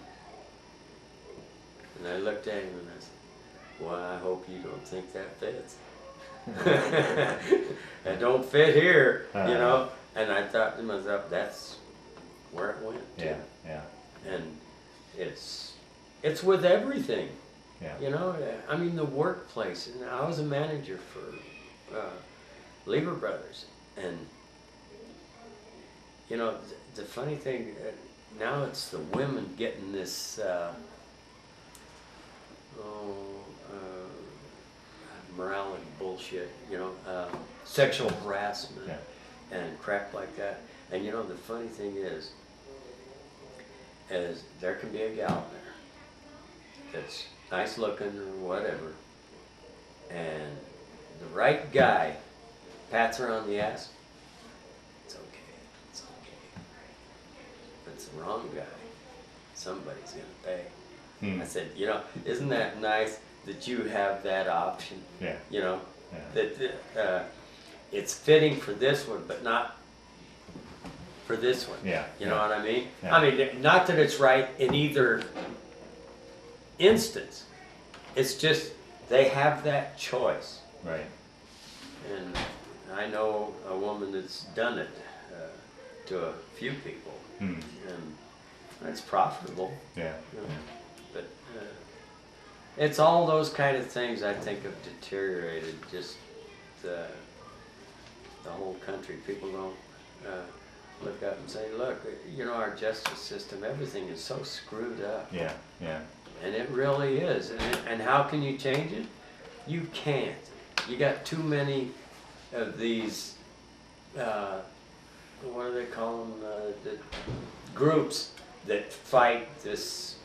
And I looked at him and I said, well, I hope you don't think that fits. It don't fit here, you know. And I thought to myself, that's where it went to. Yeah, yeah. And it's with everything. Yeah. You know, I mean the workplace. And I was a manager for Lever Brothers, and you know the funny thing now it's the women getting this morality bullshit. You know, sexual harassment and crap like that. And you know the funny thing is there can be a gal there that's nice looking or whatever, and the right guy pats her on the ass, it's okay, it's okay. If it's the wrong guy, somebody's gonna pay. I said, you know, isn't that nice that you have that option? Yeah. You know, that it's fitting for this one, but not for this one. Yeah. You know what I mean? Yeah. I mean, not that it's right in either instance. It's just they have that choice. Right. And I know a woman that's done it to a few people, and it's profitable. Yeah. You know? But it's all those kind of things I think have deteriorated just the whole country. People don't look up and say, look, you know, our justice system, everything is so screwed up. Yeah, yeah. And it really is. And how can you change it? You can't. You got too many of these, what do they call them, the groups that fight this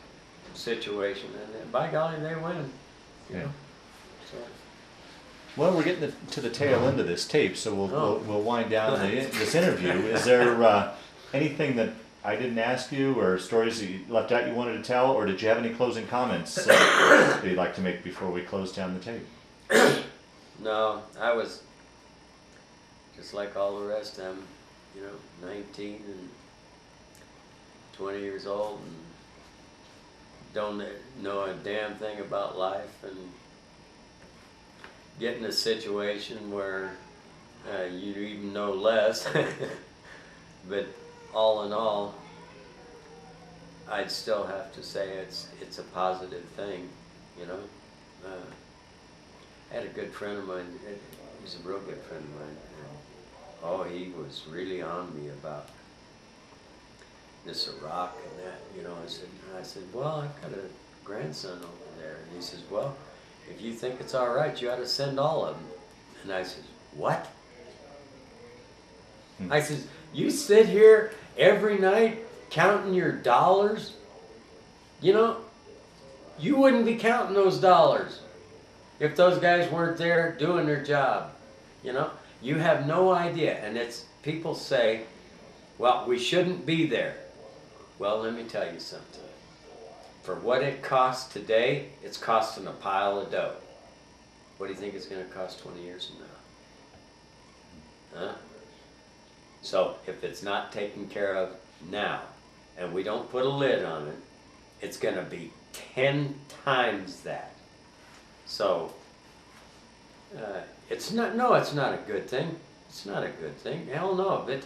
situation. And by golly, they win. You know? So. Well, we're getting to the tail end of this tape, so we'll wind down this interview. Is there anything that I didn't ask you, or stories that you left out you wanted to tell, or did you have any closing comments that you'd like to make before we close down the tape? No, I was just like all the rest of them, you know, 19 and 20 years old, and don't know a damn thing about life, and get in a situation where you even know less. But all in all, I'd still have to say it's a positive thing, you know. I had a good friend of mine, he's a real good friend of mine, and, oh, he was really on me about this Iraq and that, you know. I said, well, I've got a grandson over there, and he says, well, if you think it's all right, you ought to send all of them. And I said, what? I says, you sit here every night counting your dollars? You know, you wouldn't be counting those dollars if those guys weren't there doing their job. You know, you have no idea. And it's, people say, well, we shouldn't be there. Well, let me tell you something. For what it costs today, it's costing a pile of dough. What do you think it's going to cost 20 years from now? Huh? So if it's not taken care of now, and we don't put a lid on it, it's going to be 10 times that. So it's not a good thing. It's not a good thing. Hell no. But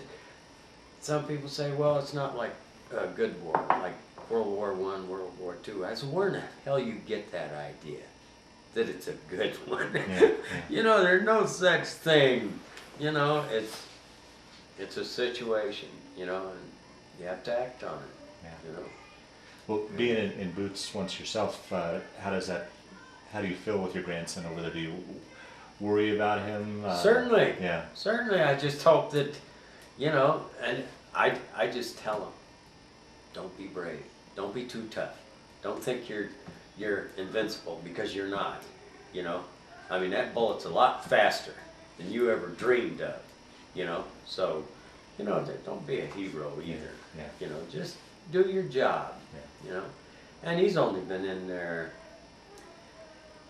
some people say, well, it's not like a good war, like World War I, World War II. I said, where in the hell you get that idea that it's a good one? Yeah. You know, there's no such thing. You know, it's a situation, you know, and you have to act on it. Yeah. You know. Well, being in boots once yourself, how do you feel with your grandson over there? Do you worry about him? Certainly. Yeah. Certainly. I just hope that, you know, and I just tell him, don't be brave. Don't be too tough. Don't think you're invincible, because you're not. you know. I mean, that bullet's a lot faster than you ever dreamed of, you know. So, you know, don't be a hero either. Yeah. You know, just do your job, Yeah. you know. And he's only been in there,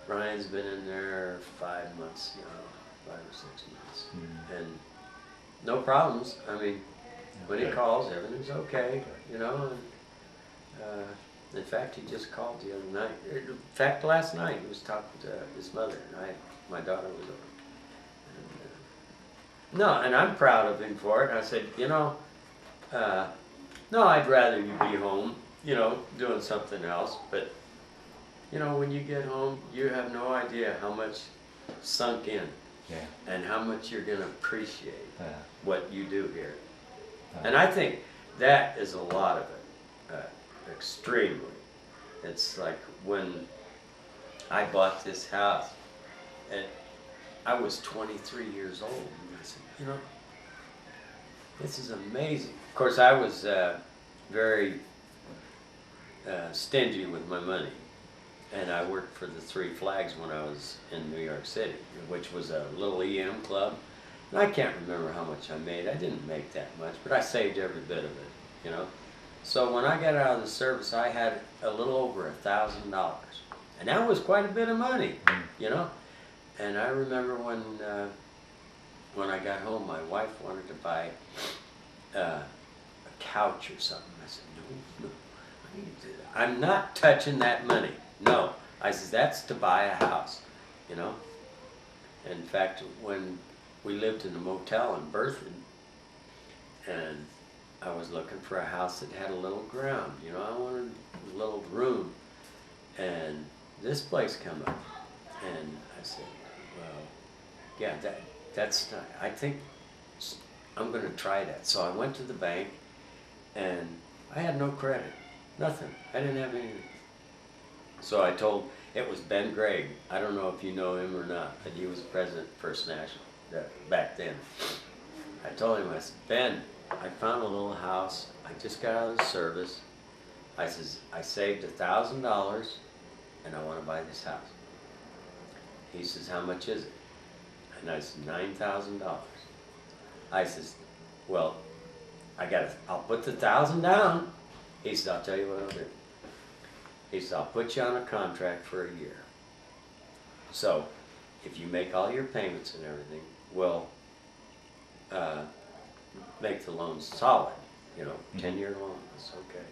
Ryan's been in there 5 months, you know, 5 or 6 months. Mm. And no problems. I mean, when he Good. calls, everything's okay, you know. And, in fact, he just called the other night. In fact, last night he was talking to his mother, and my daughter was over. And, no, and I'm proud of him for it. I said, you know, no, I'd rather you be home, you know, doing something else. But, you know, when you get home, you have no idea how much sunk in. Yeah. And how much you're going to appreciate what you do here. Uh, And I think that is a lot of it, extremely. It's like when I bought this house, and I was 23 years old, and I said, you know, this is amazing. Of course, I was very stingy with my money. And I worked for the Three Flags when I was in New York City, which was a little EM club. And I can't remember how much I made. I didn't make that much, but I saved every bit of it, you know. So when I got out of the service, I had a little over $1,000. And that was quite a bit of money, you know. And I remember when I got home, my wife wanted to buy a couch or something. I said, no, I'm not touching that money. No, I says, that's to buy a house, you know. In fact, when we lived in a motel in Berthoud, and I was looking for a house that had a little ground, you know, I wanted a little room, and this place come up, and I said, well, yeah, that's not, I think I'm going to try that. So I went to the bank, and I had no credit, nothing. I didn't have anything. So I told, it was Ben Gregg. I don't know if you know him or not, but he was president of First National back then. I told him, I said, Ben, I found a little house. I just got out of the service. I says, I saved $1,000 and I want to buy this house. He says, how much is it? And I said, $9,000. I says, well, I'll put the 1,000 down. He said, I'll tell you what I'll do. He said, I'll put you on a contract for a year. So, if you make all your payments and everything, we'll make the loan solid, you know, 10-year loan, that's okay.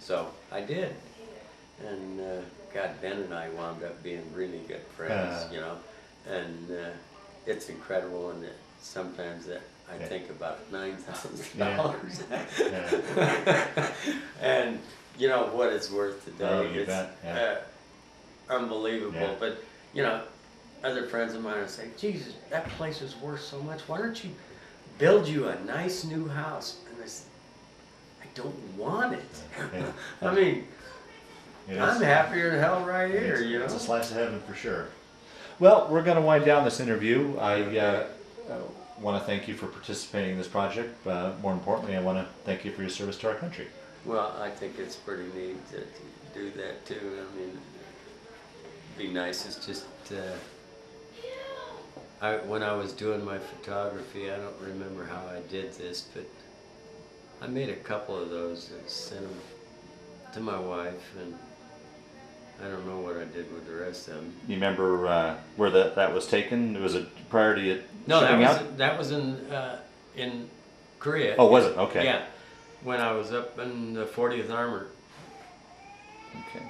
So, I did. And, God, Ben and I wound up being really good friends, you know. And it's incredible, and sometimes that I think about $9,000. Yeah. And you know what it's worth today. Oh, you it's bet. Yeah. Unbelievable. Yeah. But you know, other friends of mine would say, Jesus, that place is worth so much. Why don't you build you a nice new house? And I said, I don't want it. Yeah. I mean, It I'm is. happier than hell right here, It's, you know. it's a slice of heaven for sure. Well, we're going to wind down this interview. I want to thank you for participating in this project. More importantly, I want to thank you for your service to our country. Well, I think it's pretty neat to do that too. I mean, it'd be nice. It's just when I was doing my photography, I don't remember how I did this, but I made a couple of those and sent them to my wife, and I don't know what I did with the rest of them. You remember where that was taken? Was it prior to it No, shipping out? that was in Korea. Oh, was it? Okay. Yeah, when I was up in the 40th Armor. Okay.